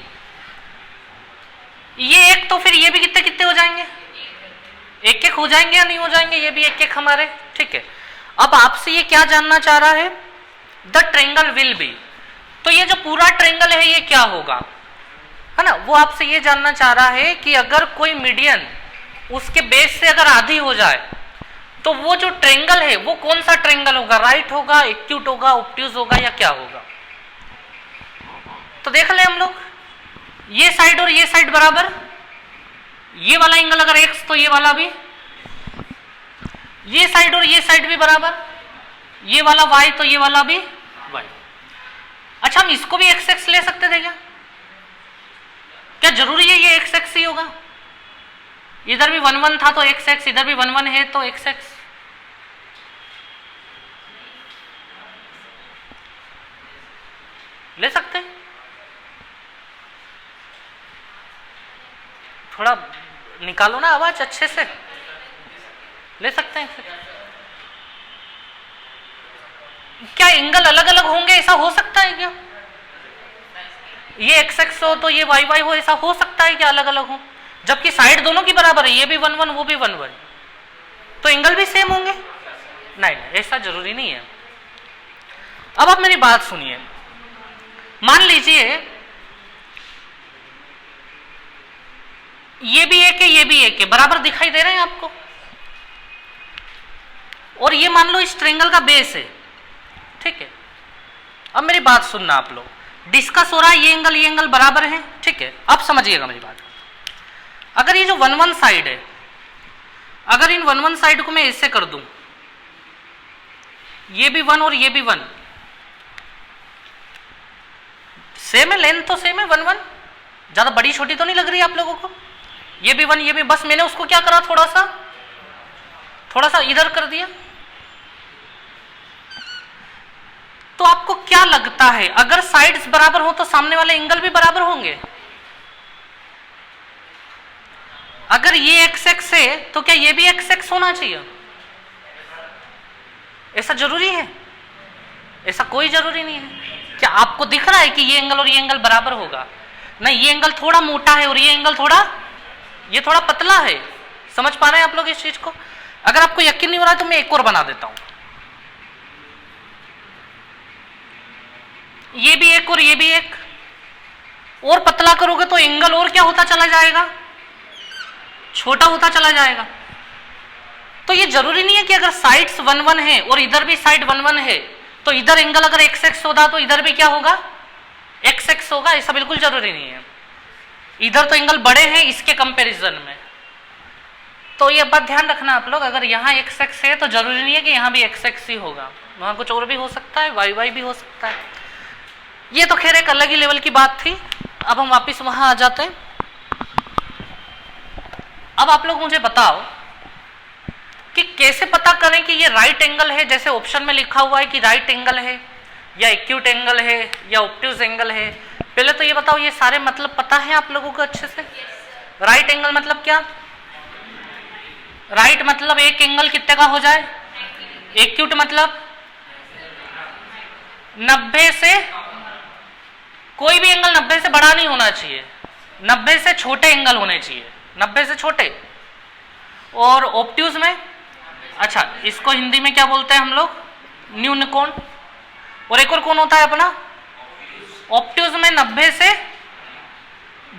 S1: ये एक, तो फिर ये भी कितने कितने हो जाएंगे, एक एक हो जाएंगे या नहीं हो जाएंगे, ये भी एक एक हमारे, ठीक है। अब आपसे ये क्या जानना चाह रहा है, द ट्रायंगल विल बी, तो ये जो पूरा ट्रायंगल है ये क्या होगा, है ना, वो आपसे ये जानना चाह रहा है कि अगर कोई मीडियन उसके बेस से अगर आधी हो जाए तो वो जो ट्रायंगल है वो कौन सा ट्रायंगल होगा, राइट होगा, एक्यूट होगा, ऑब्ट्यूज होगा या क्या होगा। तो देख ले हम लोग, ये साइड और ये साइड बराबर, ये वाला एंगल अगर एक्स तो ये वाला भी, ये साइड और ये साइड भी बराबर, ये वाला वाई तो ये वाला भी वाई। अच्छा, हम इसको भी एक्स एक्स ले सकते थे क्या? क्या जरूरी है ये एक्स एक्स ही होगा? इधर भी 1 1 था तो एक्स एक्स, इधर भी 1 1 है तो एक्स एक्स। ले सकते हैं, थोड़ा निकालो ना आवाज अच्छे से, ले सकते हैं। क्या एंगल अलग अलग होंगे, ऐसा हो सकता है क्या? ये एक्स एक्स हो तो ये वाई वाई हो, ऐसा हो सकता है क्या अलग अलग हो? जबकि साइड दोनों की बराबर है, ये भी 1 1 वो भी 1 1, तो एंगल भी सेम होंगे, नहीं, ऐसा जरूरी नहीं है। अब आप मेरी बात सुनिए, मान लीजिए ये भी एक है, ये भी एक है, बराबर दिखाई दे रहे हैं आपको, और ये मान लो इस ट्रायंगल का बेस है, ठीक है। अब मेरी बात सुनना आप लोग, डिस्कस हो रहा है ये एंगल बराबर है, ठीक है। अब समझिएगा मेरी बात, अगर ये जो 1 1 साइड है, अगर इन 1 1 साइड को मैं ऐसे कर दूं, ये भी 1 और ये भी 1, सेम है, लेंथ तो सेम है 1 1, ज्यादा बड़ी छोटी तो नहीं लग रही आप लोगों को, ये भी 1 ये भी, बस मैंने उसको क्या करा, थोड़ा सा इधर कर दिया। तो आपको क्या लगता है, अगर साइड्स बराबर हो तो सामने वाले एंगल भी बराबर होंगे? अगर ये एक्स एक्स है तो क्या ये भी एक्स एक्स होना चाहिए? ऐसा जरूरी है? ऐसा कोई जरूरी नहीं है। क्या आपको दिख रहा है कि ये एंगल और ये एंगल बराबर होगा? नहीं, ये एंगल थोड़ा मोटा है और ये एंगल ये थोड़ा पतला है। समझ पा रहे हैं आप लोग इस चीज को? अगर आपको यकीन नहीं हो रहा है तो मैं एक और बना देता हूं, ये भी एक और ये भी एक, और पतला करोगे तो एंगल और क्या होता चला जाएगा, छोटा होता चला जाएगा। तो ये जरूरी नहीं है कि अगर साइड्स 1 1 है और इधर भी साइड 1 1 है तो इधर एंगल अगर एक्स एक्स होता तो इधर भी क्या होगा, एक्स एक्स होगा। ऐसा बिल्कुल जरूरी नहीं है। इधर तो एंगल बड़े हैं इसके कंपैरिजन में, तो ये बात ध्यान रखना आप लोग। अगर यहाँ एक्स एक्स है तो जरूरी नहीं है कि यहाँ भी एक्स एक्स ही होगा, वहां कुछ और भी हो सकता है, वाई वाई भी हो सकता है। ये तो खैर एक अलग ही लेवल की बात थी। अब हम वापिस वहां आ जाते हैं। अब आप लोग मुझे बताओ कि कैसे पता करें कि ये राइट एंगल है, जैसे ऑप्शन में लिखा हुआ है कि राइट एंगल है या एक्यूट एंगल है या ऑब्ट्यूज एंगल है। पहले तो ये बताओ, ये सारे मतलब पता है आप लोगों को अच्छे से? राइट एंगल मतलब क्या? राइट मतलब एक एंगल कितने का हो जाए, एक्यूट मतलब 90 से, कोई भी एंगल 90 से बड़ा नहीं होना चाहिए, 90 से छोटे एंगल होने चाहिए, 90 से छोटे। और ऑब्ट्यूज में, अच्छा इसको हिंदी में क्या बोलते हैं हम लोग, न्यून कोण। और एक और कोण होता है अपना ऑब्ट्यूज में 90 से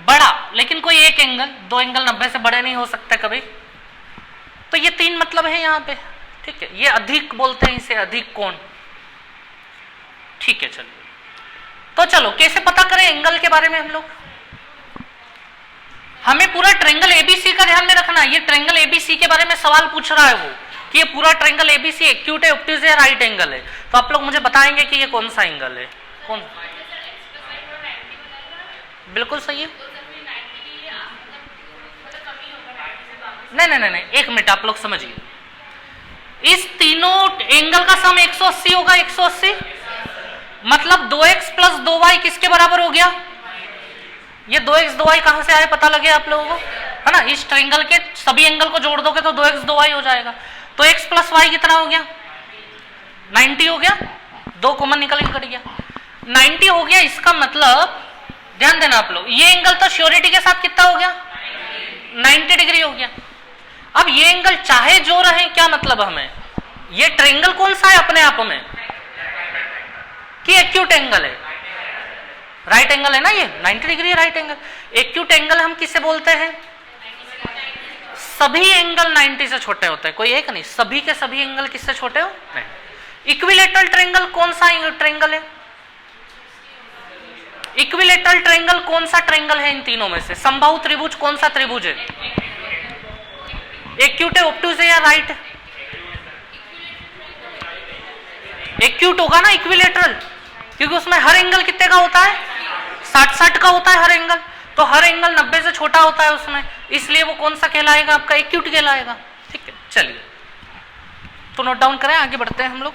S1: बड़ा, लेकिन कोई एक एंगल, दो एंगल 90 से बड़े नहीं हो सकते कभी। तो ये 3 मतलब है यहाँ पे, ठीक है। ये अधिक बोलते हैं इसे, अधिक कोण, ठीक है। चलिए तो चलो कैसे पता करें एंगल के बारे में हम लोग। हमें पूरा ट्रायंगल एबीसी का ध्यान में रखना है। ये ट्रायंगल एबीसी के बारे में सवाल पूछ रहा है वो, कि ये पूरा ट्रायंगल एबीसी एक्यूट है, ऑब्ट्यूज है, राइट एंगल है। तो आप लोग मुझे बताएंगे कि ये कौन सा एंगल है, कौन? बिल्कुल सही है। नहीं, एक मिनट आप लोग समझिए, इस तीनों एंगल का सम 180 होगा। 180 मतलब 2x + 2y किसके बराबर हो गया? ये 2x 2y कहां से आए पता लगे आप लोगों को, है ना? इस ट्रायंगल के सभी एंगल को जोड़ दोगे तो 2x 2y हो जाएगा। तो x + y कितना हो गया? 90 हो गया। 2 कॉमन निकल के कट गया, 90 हो गया। इसका मतलब ध्यान देना आप लोग, ये एंगल तो श्योरिटी के साथ कितना हो गया? 90 डिग्री हो गया। अब ये एंगल चाहे जो रहे, क्या मतलब हमें, ये ट्रायंगल कौन सा है अपने आप में, कि एक्यूट एंगल है, राइट एंगल है ना, ये 90 डिग्री है राइट एंगल। एक्यूट एंगल हम किसे बोलते हैं? सभी एंगल 90 से छोटे होते हैं, कोई एक नहीं, सभी के सभी एंगल किससे छोटे हो? नहीं। इक्विलेटरल ट्रायंगल कौन सा ट्रायंगल है? इक्विलेटरल ट्रायंगल कौन सा ट्रायंगल है इन तीनों में से? समबाहु त्रिभुज कौन सा त्रिभुज है? एक्यूट है, ऑब्ट्यूज है या राइट? एक्यूट होगा ना इक्विलेटरल, क्योंकि उसमें हर एंगल कितने का होता है? 60-60 का होता है हर एंगल। तो हर एंगल 90 से छोटा होता है उसमें, इसलिए वो कौन सा कहलाएगा? आपका एक्यूट कहलाएगा, ठीक है। चलिए तो नोट डाउन करें, आगे बढ़ते हैं हम लोग।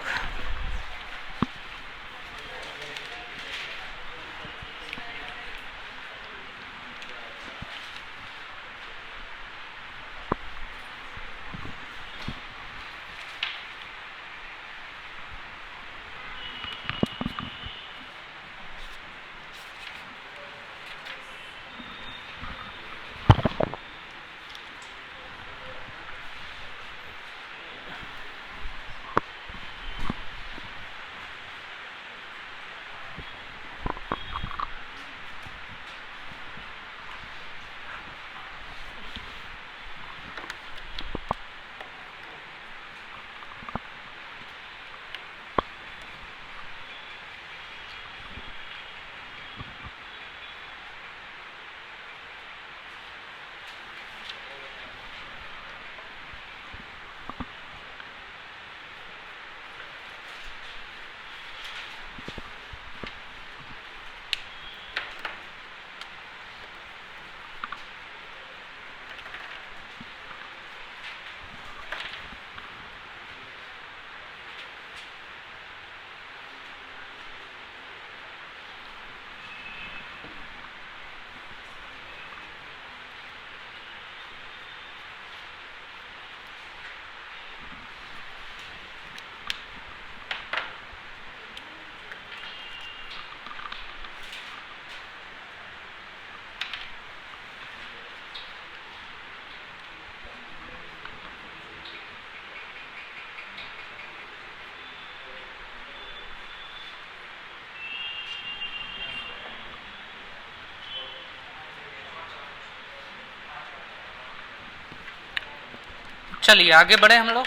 S1: चलिए आगे बढ़े हम लोग।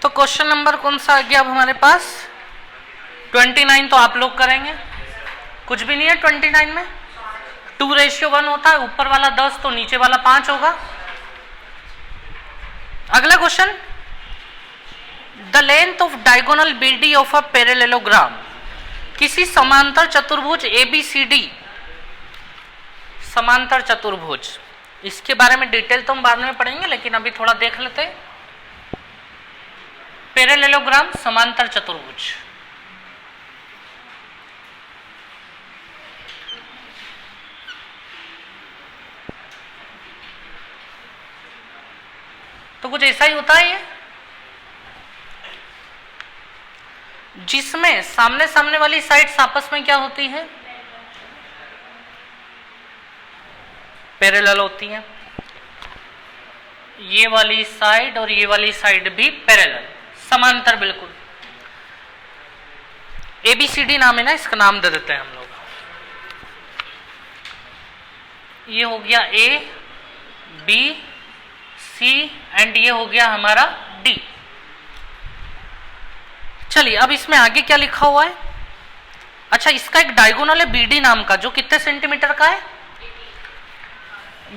S1: तो क्वेश्चन नंबर कौन सा आ गया अब हमारे पास? 29 तो आप लोग करेंगे, कुछ भी नहीं है 29 में। 2:1 होता है, ऊपर वाला 10 तो नीचे वाला 5 होगा। अगला question, the length of diagonal BD of a parallelogram, किसी समांतर चतुर्भुज ABCD, समांतर चतुर्भुज, इसके बारे में डिटेल तो हम बाद में पढ़ेंगे, लेकिन अभी थोड़ा देख लेते हैं। पैरेललोग्राम, समांतर चतुर्भुज, तो कुछ ऐसा ही होता है ये, जिसमें सामने सामने वाली साइड्स आपस में क्या होती हैं? पैरेलल होती हैं। ये वाली साइड और ये वाली साइड भी पैरेलल, समांतर बिल्कुल। ABCD नाम है ना, इसका नाम दे देते हैं हम लोग। ये हो गया A, B, C एंड ये हो गया हमारा D। चलिए अब इसमें आगे क्या लिखा हुआ है? अच्छा, इसका एक डायगोनल है BD नाम का, जो कितने सेंटीमीटर का है?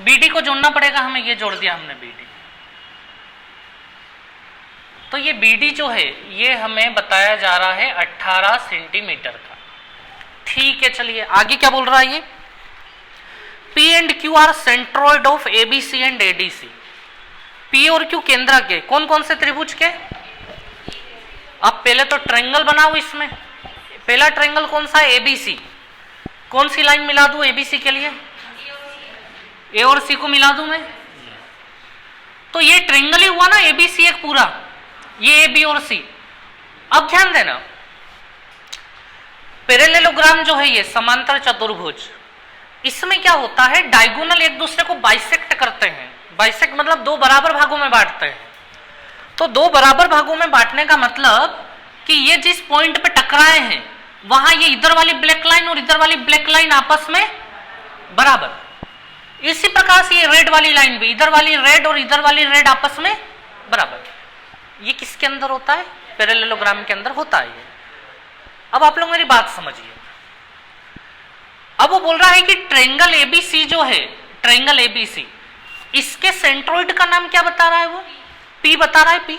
S1: BD को जोड़ना पड़ेगा हमें, ये जोड़ दिया हमने BD। तो ये BD जो है ये हमें बताया जा रहा है 18 सेंटीमीटर का। ठीक है, चलिए आगे क्या बोल रहा है ये? P and Q are centroid of ABC and ADC। P और Q केंद्र के कौन कौन से त्रिभुज के? अब पहले तो ट्रायंगल बनाओ इसमें। पहला ट्रायंगल कौन सा है? ABC। कौन सी लाइन मिला दूं ABC के लिए? A और C को मिला दूं मैं, तो ये ट्रायंगल ही हुआ ना ABC एक पूरा, ये A, B और C। अब ध्यान देना, पैरेललोग्राम जो है ये समांतर चतुर्भुज, इसमें क्या होता है? डायगोनल एक दूसरे को बाइसेक्ट करते हैं। बाइसेक्ट मतलब दो बराबर भागों में बांटते हैं। तो दो बराबर भागों में बांटने का मतलब कि ये जिस पॉइंट पे टकराए हैं वहां ये इधर वाली ब्लैक लाइन और इधर वाली ब्लैक लाइन आपस में बराबर। इसी प्रकार से ये रेड वाली लाइन भी, इधर वाली रेड और इधर वाली रेड आपस में बराबर। ये किसके अंदर होता है? पैरेललोग्राम के अंदर होता है ये। अब आप लोग मेरी बात समझिए। अब वो बोल रहा है कि ट्रायंगल ABC जो है, ट्रायंगल ABC, इसके सेंट्रोइड का नाम क्या बता रहा है? वो P बता रहा है। P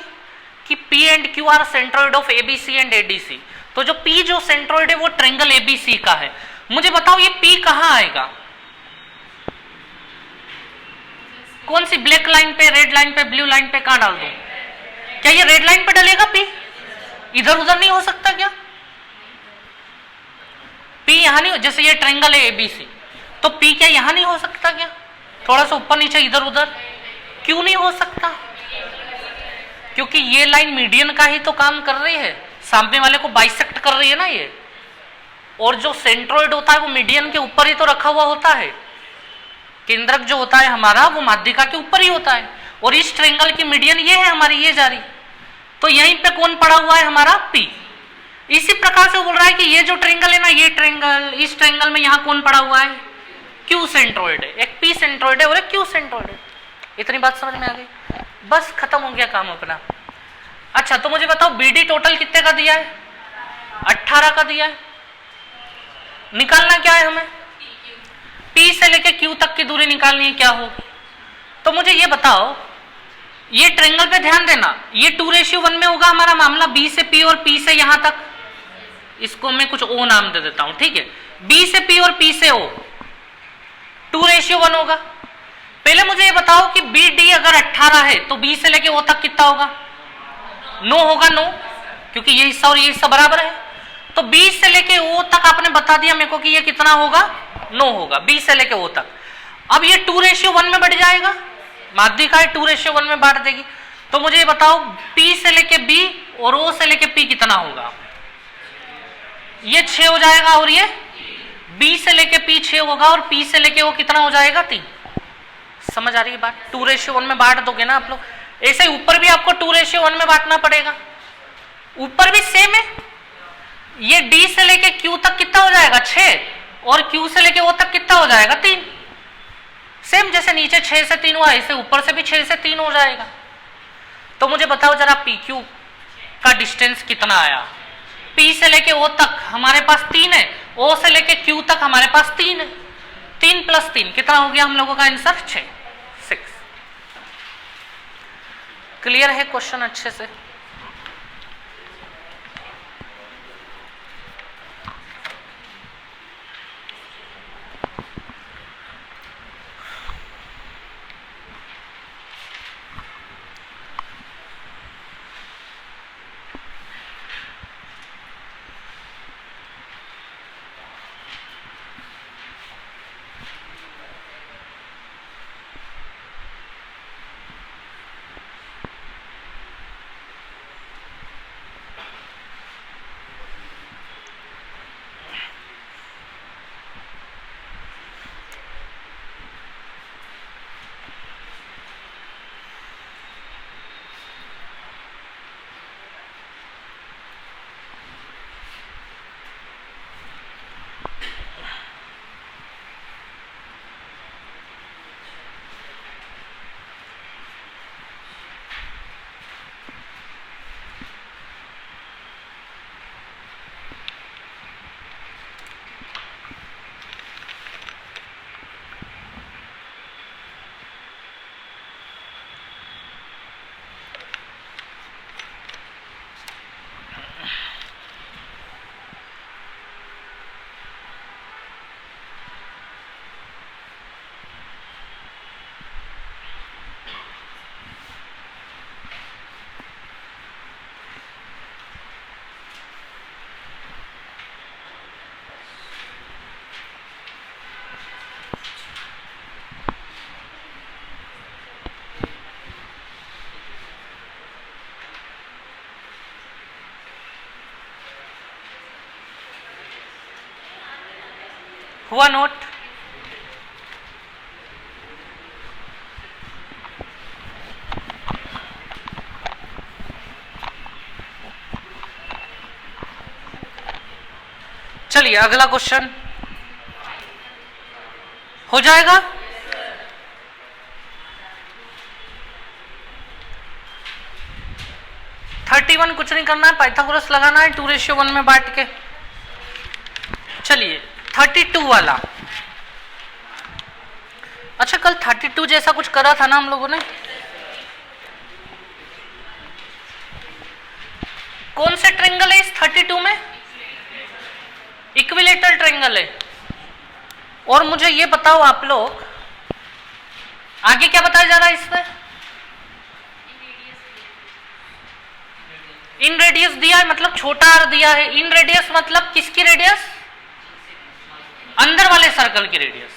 S1: कि P and Q are centroid of ABC and ADC। तो जो P जो सेंट्रोइड है वो ट्रायंगल ABC का है। मुझे बताओ ये P कहां आएगा? कौन सी ब्लैक लाइन पे, रेड लाइन पे, ब्लू लाइन पे, कहां डाल दूं? क्या ये रेड लाइन पे डलेगा P? इधर उधर नहीं हो सकता क्या? P यहां नहीं हो, जैसे ये ट्रायंगल है ABC, तो P क्या यहां नहीं हो सकता क्या? थोड़ा सा ऊपर नीचे इधर उधर क्यों नहीं हो सकता? क्योंकि ये लाइन मीडियन का ही तो काम कर रही है, सामने वाले को बाइसेक्ट कर रही है ना ये। और जो सेंट्रोइड होता है वो मीडियन के ऊपर ही तो रखा हुआ होता है। केंद्रक जो होता है हमारा वो माध्यिका के ऊपर ही होता है। और इस ट्रायंगल की मीडियन ये है हमारी, ये जा रही, तो यहीं पे कौन पड़ा हुआ है? हमारा P। इसी प्रकार से बोल रहा है कि ये जो ट्रायंगल है ना, ये ट्रायंगल, इस ट्रायंगल में यहाँ कौन पड़ा हुआ है? Q सेंट्रोइड है। एक P सेंट्रोइड है और एक Q सेंट्रोइड है। इतनी बात समझ में आ गई? बस खत्म हो गया काम अपना। अच्छा, तो मुझे बताओ BD टोटल कितने का दिया है? 18 का दिया है। निकालना क्या है हमें? P से लेके Q तक की दूरी निकालनी है, क्या होगी? तो मुझे ये बताओ, ये ट्रायंगल पे ध्यान देना, ये 2:1 में होगा हमारा मामला, B से P और P से यहां तक। इसको मैं कुछ O नाम दे देता हूं, ठीक है? B से P और P से O 2:1 होगा। पहले मुझे ये बताओ कि BD अगर 18 है तो B से लेके O तक कितना होगा? 9 होगा। 9, क्योंकि ये हिस्सा और ये हिस्सा बराबर है। तो B से लेके O तक आपने बता दिया मेरे को कि ये कितना होगा? 9 होगा, B से लेके O तक। अब ये 2:1 में बढ़ जाएगा, माध्यिका है 2:1 में बांट देगी। तो मुझे ये बताओ P से लेके B और O से लेके P कितना होगा? ये 6 हो जाएगा और ये B से लेके P 6 होगा और P से लेके वो कितना हो जाएगा 3। समझ आ रही है बात? 2:1 में बांट दोगे ना आप लोग, ऐसे ऊपर भी आपको 2:1 में बांटना पड़ेगा, ऊपर भी सेम है। ये D से लेके Q तक कितना हो जाएगा 6 और Q से लेके O तक कितना हो जाएगा 3। सेम जैसे नीचे 6 से 3 हुआ, ऐसे ऊपर से भी 6 से 3 हो जाएगा। तो मुझे बताओ जरा PQ का डिस्टेंस कितना आया? P से लेके O तक हमारे पास 3 है, O से लेके Q तक हमारे पास 3 है। 3 + 3 कितना हो गया हम लोगों का आंसर? 6। क्लियर है क्वेश्चन अच्छे से? हुआ नोट? चलिए अगला क्वेश्चन हो जाएगा। कुछ नहीं करना है, पाइथागोरस लगाना है 2:1 में बांट के। चलिए 32 वाला। अच्छा कल 32 जैसा कुछ करा था ना हम लोगों ने? कौन से ट्रायंगल है इस 32 में? इक्विलेटरल ट्रायंगल है। और मुझे ये बताओ आप लोग आगे क्या बताया जा रहा है इसमें? इन रेडियस दिया है, मतलब छोटा आर दिया है। इन रेडियस मतलब किसकी रेडियस? अंदर वाले सर्कल की रेडियस।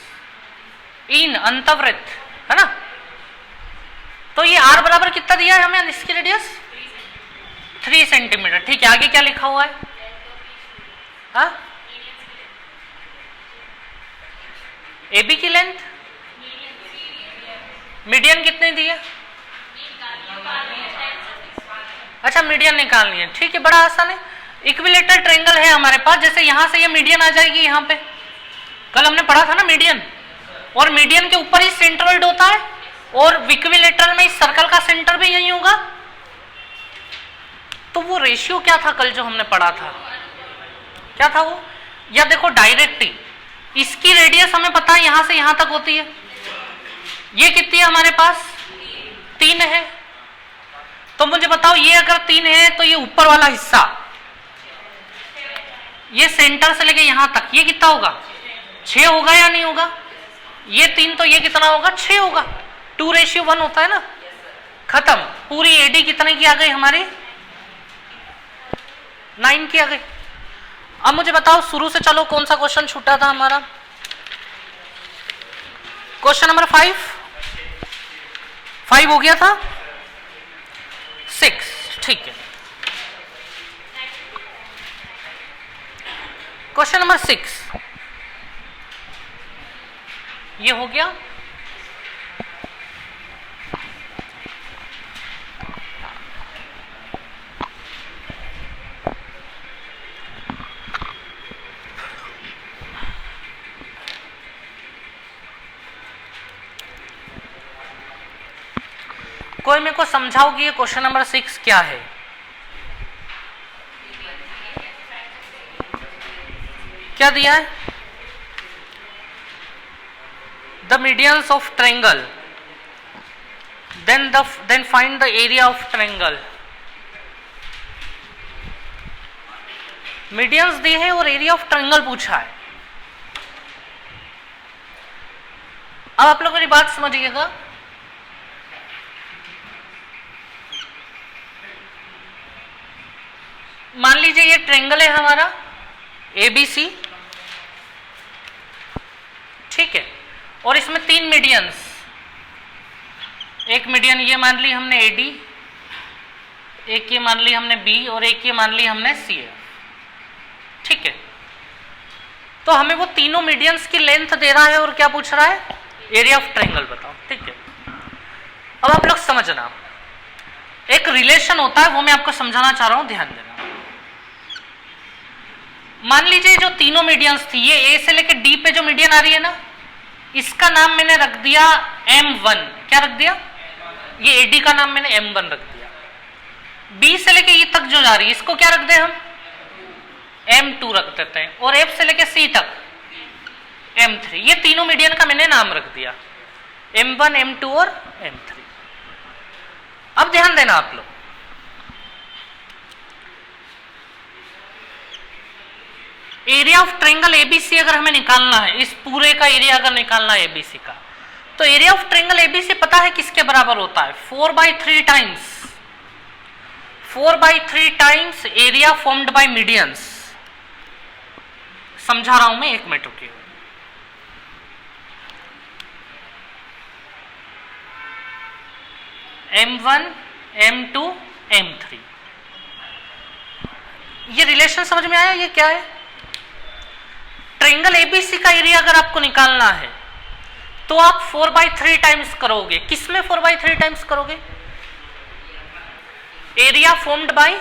S1: इन अंतवृत्त है ना। तो ये आर बराबर कितना दिया है हमें इसकी रेडियस? 3 सेंटीमीटर। ठीक है, आगे क्या लिखा हुआ है? हाँ, AB की लेंथ मीडियन कितने दी है? अच्छा मीडियन निकालनी है। ठीक है, बड़ा आसान है। इक्विलेटरल ट्रायंगल है हमारे पास, जैसे यहां से ये मीडियन आ जाएगी यहां पे। कल हमने पढ़ा था ना मीडियन, और मीडियन के ऊपर ही सेंट्रोइड होता है, और इक्विलेटरल में इस सर्कल का सेंटर भी यही होगा। तो वो रेशियो क्या था कल जो हमने पढ़ा था? क्या था वो? या देखो डायरेक्ट ही इसकी रेडियस हमें पता है यहां से यहां तक होती है। ये कितनी है हमारे पास? 3 है। तो मुझे बताओ ये अगर 3 है तो ये ऊपर वाला हिस्सा, ये सेंटर से लेके यहां तक, ये कितना होगा? 6 होगा या नहीं होगा? ये 3 तो ये कितना होगा? 6 होगा। 2:1 होता है ना। खत्म। पूरी एडी कितने की आ गई हमारी? 9 की आ गई। अब मुझे बताओ शुरू से चलो कौन सा क्वेश्चन छूटा था हमारा? क्वेश्चन नंबर 5 हो गया था। 6 ठीक है। क्वेश्चन नंबर 6 ये हो गया। कोई मेरे को समझाओ कि ये क्वेश्चन नंबर 6 क्या है। क्या दिया है? The medians of triangle, then find the area of triangle. Medians दिए है और एरिया ऑफ ट्रायंगल पूछा है। अब आप लोग मेरी बात समझिएगा। मान लीजिए ये ट्रायंगल है हमारा ABC, ठीक है, और इसमें 3 मीडियंस, एक मीडियन ये मान ली हमने AD, एक ये मान ली हमने B और एक ये मान ली हमने CF, ठीक है। तो हमें वो तीनों मीडियंस की लेंथ दे रहा है और क्या पूछ रहा है? एरिया ऑफ ट्रायंगल बताओ, ठीक है। अब आप लोग समझना, एक रिलेशन होता है वो मैं आपको समझाना चाह रहा हूं, ध्यान देना। मान लीजिए जो तीनों मीडियंस थी, ये A से लेकर D पे जो मीडियन आ रही है ना, इसका नाम मैंने रख दिया M1। क्या रख दिया? ये AD का नाम मैंने M1 रख दिया। B से लेकर E तक जो जा रही है इसको क्या रख दे हम? M2 रख देते हैं। और F से लेकर C तक M3। ये तीनों मीडियन का मैंने नाम रख दिया, M1, M2 और M3। अब ध्यान देना आप लोग, एरिया ऑफ ट्रायंगल ABC अगर हमें निकालना है, इस पूरे का एरिया अगर निकालना है ABC का, तो एरिया ऑफ ट्रायंगल ABC पता है किसके बराबर होता है? 4/3 times area formed by medians. समझा रहा हूं मैं, 1 मिनट रुकिए। M1, M2, M3, ये रिलेशन समझ में आया? ये क्या है? ट्रायंगल ABC का एरिया अगर आपको निकालना है तो आप 4/3 टाइम्स करोगे। किसमें 4/3 टाइम्स करोगे? Area formed by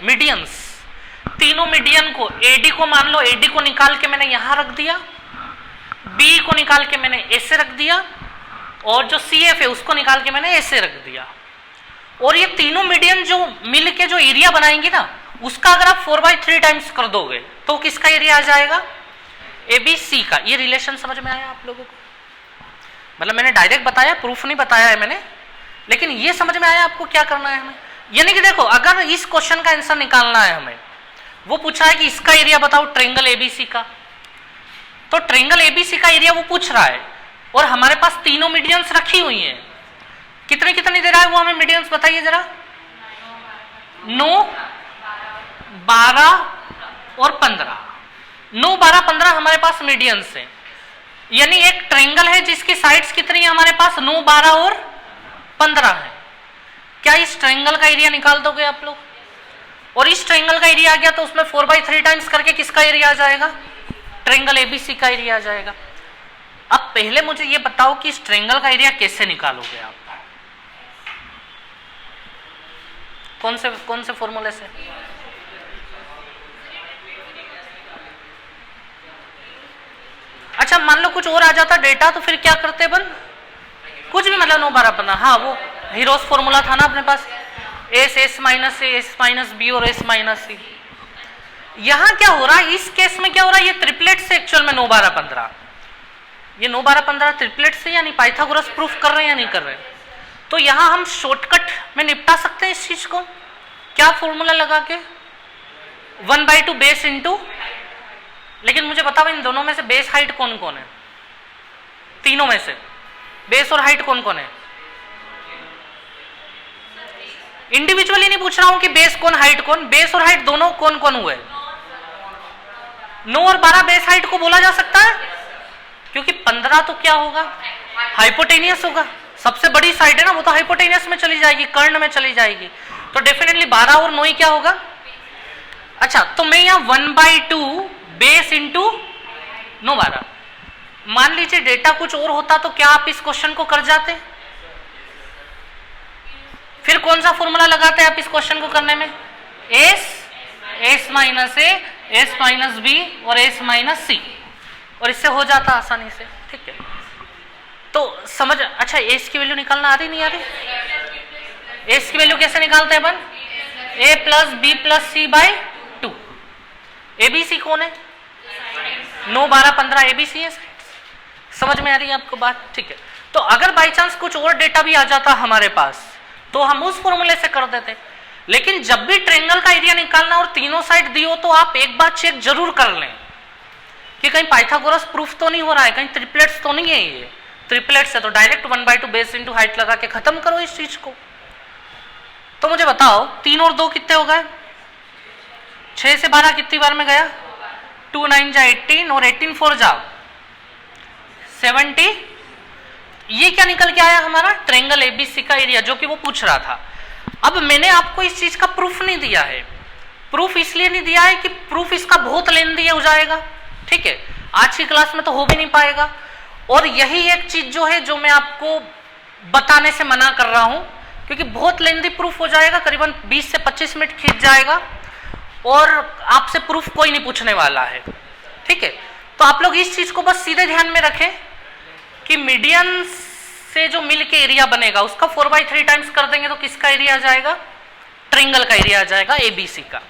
S1: medians. तीनों मीडियन को, AD को मान लो, AD को निकाल के मैंने यहां रख दिया, B को निकाल के मैंने ऐसे रख दिया, और जो CF है उसको निकाल के मैंने ऐसे रख दिया। और ये तीनों मीडियन जो मिल के जो एरिया बनाएंगे ना, उसका अगर आप 4/3 टाइम्स कर दोगे तो किसका एरिया आ जाएगा? ABC का। ये रिलेशन समझ में आया आप लोगों को? मतलब मैंने डायरेक्ट बताया, प्रूफ नहीं बताया है मैंने, लेकिन ये समझ में आया आपको क्या करना है हमें। यानी कि देखो, अगर इस क्वेश्चन का आंसर निकालना है हमें, वो पूछा है कि इसका एरिया बताओ ट्रायंगल ABC का, तो ट्रायंगल ABC का एरिया वो पूछ रहा है, और हमारे पास तीनों मीडियंस रखी हुई हैं। कितने कितने दे रहा है वो हमें मीडियंस बताइए जरा। 9, 12 और 15। 9, 12, 15 हमारे पास मीडियंस हैं। यानी एक ट्रायंगल है जिसकी साइड्स कितनी है हमारे पास? 9, 12 और 15 है। क्या इस ट्रायंगल का एरिया निकाल दोगे आप लोग? और इस ट्रायंगल का एरिया आ गया तो उसमें 4/3 टाइम्स करके किसका एरिया आ जाएगा? ट्रायंगल ABC का एरिया आ जाएगा। अब पहले मुझे ये बताओ कि इस ट्रायंगल का एरिया कैसे निकालोगे आप? कौन से फॉर्मूले से? अच्छा, मान लो कुछ और आ जाता डेटा, तो फिर क्या करते बन? कुछ भी, मतलब 9, 12, 15। हाँ, वो हीरोस फॉर्मूला था ना अपने पास, S minus A, S minus B और S माइनस C। यहां क्या हो रहा है? इस केस में क्या हो रहा है? ये ट्रिपलेट से एक्चुअल में 9, 12, 15, ये 9, 12, 15 ट्रिपलेट से, यानी पाइथागोरस प्रूफ कर रहे हैं या नहीं कर रहे? तो यहां हम शॉर्टकट में निपटा सकते हैं इस चीज को। क्या फॉर्मूला लगा के? 1/2 बेस इंटू, लेकिन मुझे बताओ इन दोनों में से बेस हाइट कौन कौन है? तीनों में से बेस और हाइट कौन कौन है? इंडिविजुअली नहीं पूछ रहा हूं कि बेस कौन हाइट कौन, बेस और हाइट दोनों कौन कौन हुए? 9 और 12 बेस हाइट को बोला जा सकता है, क्योंकि 15 तो क्या होगा? हाइपोटेनियस होगा। सबसे बड़ी साइड है ना, वो तो हाइपोटेनियस में चली जाएगी, कर्ण में चली जाएगी। तो डेफिनेटली 12 और 9 ही क्या होगा? अच्छा, तो मैं यहाँ 1/2 बेस इंटू 9/12। मान लीजिए डेटा कुछ और होता तो क्या आप इस क्वेश्चन को कर जाते? फिर कौन सा फॉर्मूला लगाते आप इस क्वेश्चन को करने में? एस माइनस ए, एस माइनस बी और एस माइनस सी, और इससे हो जाता आसानी से। ठीक है, तो समझ। अच्छा, एस की वैल्यू निकालना आ रही नहीं आ रही? एस की वैल्यू कैसे निकालते हैं अपन? ए प्लस बी प्लस सी बाय 2। एबीसी कौन है? 9, 12, 15 एबीसी है। समझ में आ रही है आपको बात? ठीक है, तो अगर बाई चांस कुछ और डेटा भी आ जाता हमारे पास तो हम उस फॉर्मूले से कर देते। लेकिन जब भी ट्रायंगल का एरिया निकालना और तीनों साइड दी हो तो आप एक बात चेक जरूर कर लें कि कहीं पाइथागोरस प्रूफ तो नहीं हो रहा है, कहीं ट्रिपलेट्स तो नहीं है। ये ट्रिपलेट्स है तो डायरेक्ट 1/2 बेस इंटू हाइट लगा के खत्म करो इस चीज को। तो मुझे बताओ 3 और 2 कितने हो गए? 6 से 12 कितनी बार में गया? 2 9 जा 18 और 18 4 जाओ 70। ये क्या निकल के आया हमारा? ट्रायंगल एबीसी का एरिया, जो कि वो पूछ रहा था। अब मैंने आपको इस चीज का प्रूफ नहीं दिया है। प्रूफ इसलिए नहीं दिया है कि प्रूफ इसका बहुत लेंदी हो जाएगा। ठीक है, आज की क्लास में तो हो भी नहीं पाएगा। और यही एक चीज जो है जो मैं आपको बताने से मना कर रहा हूं, क्योंकि बहुत लेंदी प्रूफ हो जाएगा, करीबन 20 से 25 मिनट खींच जाएगा और आपसे प्रूफ कोई नहीं पूछने वाला है। ठीक है, तो आप लोग इस चीज को बस सीधे ध्यान में रखें कि मीडियन से जो मिल के एरिया बनेगा उसका 4/3 टाइम्स कर देंगे तो किसका एरिया आ जाएगा? ट्रायंगल का एरिया आ जाएगा, एबीसी का।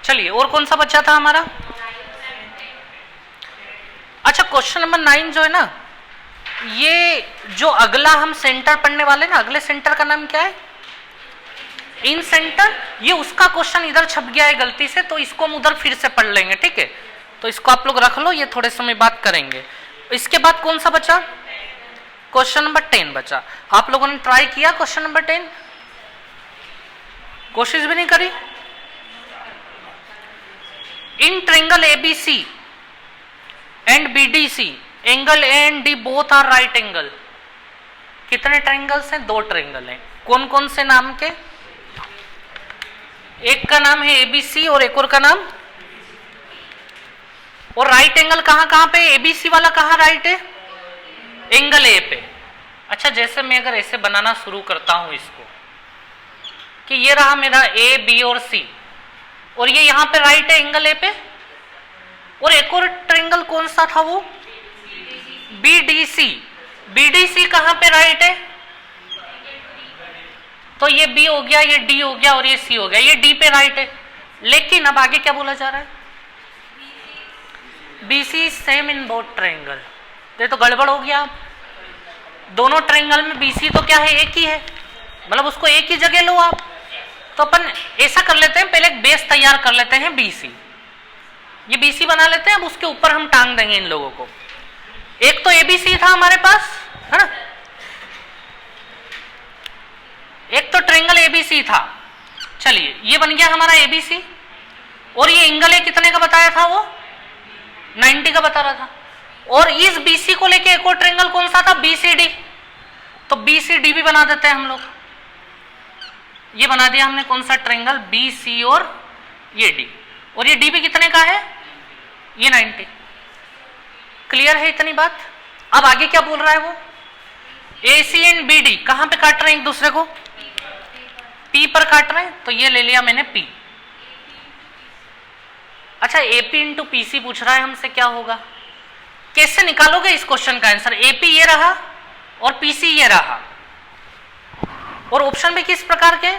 S1: चलिए, और कौन सा बच्चा था हमारा? अच्छा, क्वेश्चन नंबर 9 जो है ना, ये जो अगला हम सेंटर पढ़ने वाले ना, अगले सेंटर का नाम क्या है? इन सेंटर। ये उसका क्वेश्चन इधर छप गया है गलती से, तो इसको हम उधर फिर से पढ़ लेंगे। ठीक है, तो इसको आप लोग रख लो, ये थोड़े समय बात करेंगे। इसके बाद कौन सा बचा? क्वेश्चन नंबर 10 बचा। आप लोगों ने ट्राई किया क्वेश्चन नंबर 10? कोशिश भी नहीं करी? In triangle ABC and BDC angle A and D both are right angle. कितने ट्रायंगल्स हैं? 2 ट्रायंगल हैं। कौन कौन से नाम के? एक का नाम है एबीसी और एक और का नाम, और राइट एंगल कहां कहां पे? एबीसी वाला कहां राइट है? एंगल ए पे। अच्छा, जैसे मैं अगर ऐसे बनाना शुरू करता हूं इसको कि ये रहा मेरा ए बी और सी, और ये यहां पे राइट है एंगल ए पे, और एक और ट्रायंगल कौन सा था वो? बीडीसी। बीडीसी कहां पे राइट है? तो ये बी हो गया, ये डी हो गया और ये सी हो गया, ये डी पे राइट है। लेकिन अब आगे क्या बोला जा रहा है? BC same in both triangle. ये तो गड़बड़ हो गया। दोनों ट्रायंगल में BC तो क्या है, एक ही है, मतलब उसको एक ही जगह लो आप। तो अपन ऐसा कर लेते हैं, पहले एक बेस तैयार कर लेते हैं BC, ये BC बना लेते हैं, अब उसके ऊपर हम टांग देंगे इन लोगों को। एक तो ABC था हमारे पास, है ना, एक तो ट्रायंगल ABC था, चलिए ये बन गया हमारा ABC, और ये एंगल कितने का बताया था, वो 90 का बता रहा था। और इस BC को लेके एक और ट्रायंगल कौन सा था, BCD, तो BCD भी बना देते हैं हम लोग। ये बना दिया हमने कौन सा ट्रायंगल, BC और ये D, और ये D भी कितने का है, ये 90। क्लियर है इतनी बात। अब आगे क्या बोल रहा है वो, AC एंड BD कहां पे काट रहे हैं एक दूसरे को, P पर काट रहे हैं, तो ये ले लिया मैंने P। अच्छा AP इंटू PC पूछ रहा है हमसे, क्या होगा, कैसे निकालोगे इस क्वेश्चन का आंसर। AP ये रहा और PC ये रहा, और ऑप्शन भी किस प्रकार के,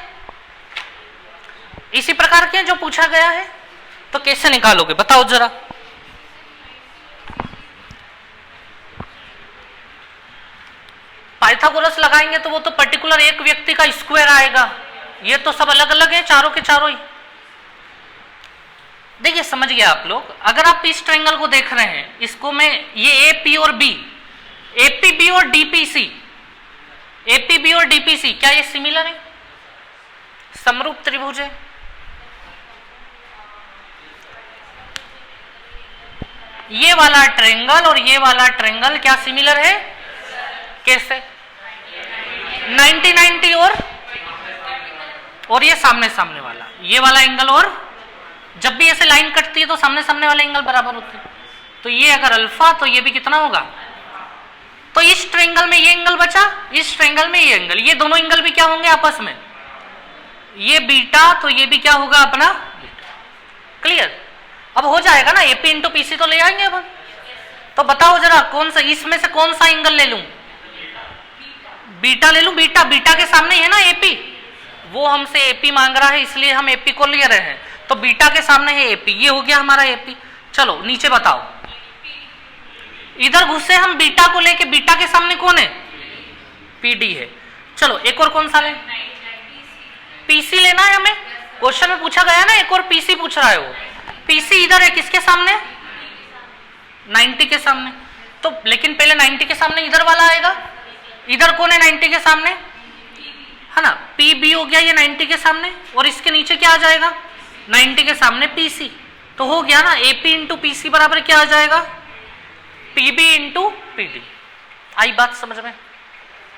S1: इसी प्रकार के जो पूछा गया है, तो कैसे निकालोगे बताओ जरा। पाइथागोरस लगाएंगे तो वो तो पर्टिकुलर एक व्यक्ति का स्क्वायर आएगा, ये तो सब अलग अलग है चारों के चारों ही। देखिए समझ गए आप लोग, अगर आप इस ट्रायंगल को देख रहे हैं, इसको मैं ये AP और B, APB और DPC, APB और DPC क्या ये सिमिलर है, समरूप त्रिभुज है। ये वाला ट्रायंगल और ये वाला ट्रायंगल क्या सिमिलर है, कैसे, 90-90 और ये सामने सामने वाला, ये वाला एंगल, और जब भी ऐसे लाइन कटती है तो सामने सामने वाले एंगल बराबर होते हैं। तो ये अगर अल्फा तो ये भी कितना होगा, तो इस ट्रायंगल में ये एंगल बचा, इस ट्रायंगल में ये एंगल, ये दोनों एंगल भी क्या होंगे आपस में, ये बीटा, तो ये भी क्या होगा अपना बीटा। क्लियर, अब हो जाएगा ना, AP इंटू PC तो ले आएंगे अब। तो बताओ जरा कौन सा, इसमें से कौन सा एंगल ले लूं, बीटा ले लूं, बीटा, बीटा के सामने है ना AP, वो हमसे AP मांग रहा है इसलिए हम AP को ले रहे हैं, तो बीटा के सामने है AP, ये हो गया हमारा AP। चलो नीचे बताओ, इधर घुसे हम बीटा को लेके, बीटा के सामने कौन है, PD है। चलो एक और कौन सा लें, PC लेना है हमें, क्वेश्चन में पूछा गया ना, एक और PC पूछ रहा है वो। PC इधर है किसके सामने, 90 के सामने, तो लेकिन पहले 90 के सामने इधर वाला आएगा, इधर कौन है 90 के सामने, है ना, PB हो गया ये 90 के सामने, और इसके नीचे क्या आ जाएगा, 90 के सामने PC, तो हो गया ना AP इंटू PC बराबर क्या आ जाएगा, PB इंटू PD। आई बात समझ में।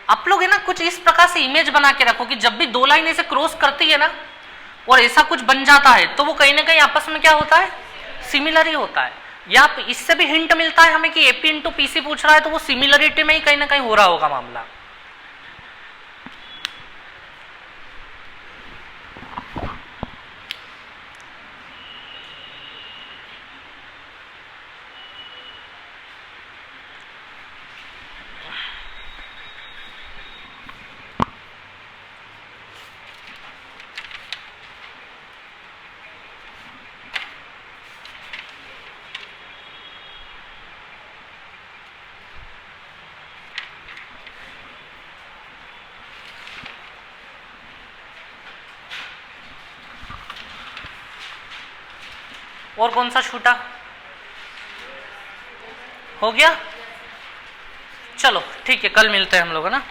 S1: आप लोग है ना कुछ इस प्रकार से इमेज बना के रखो कि जब भी दो लाइन ऐसे क्रॉस करती है ना और ऐसा कुछ बन जाता है, तो वो कहीं ना कहीं आपस में क्या होता है, सिमिलर ही होता है। या इससे भी हिंट मिलता है हमें कि AP इंटू PC पूछ रहा है, तो वो सिमिलरिटी में ही कहीं ना कहीं हो रहा होगा मामला। और कौन सा छूटा, हो गया। चलो ठीक है, कल मिलते हैं हम लोग, है ना।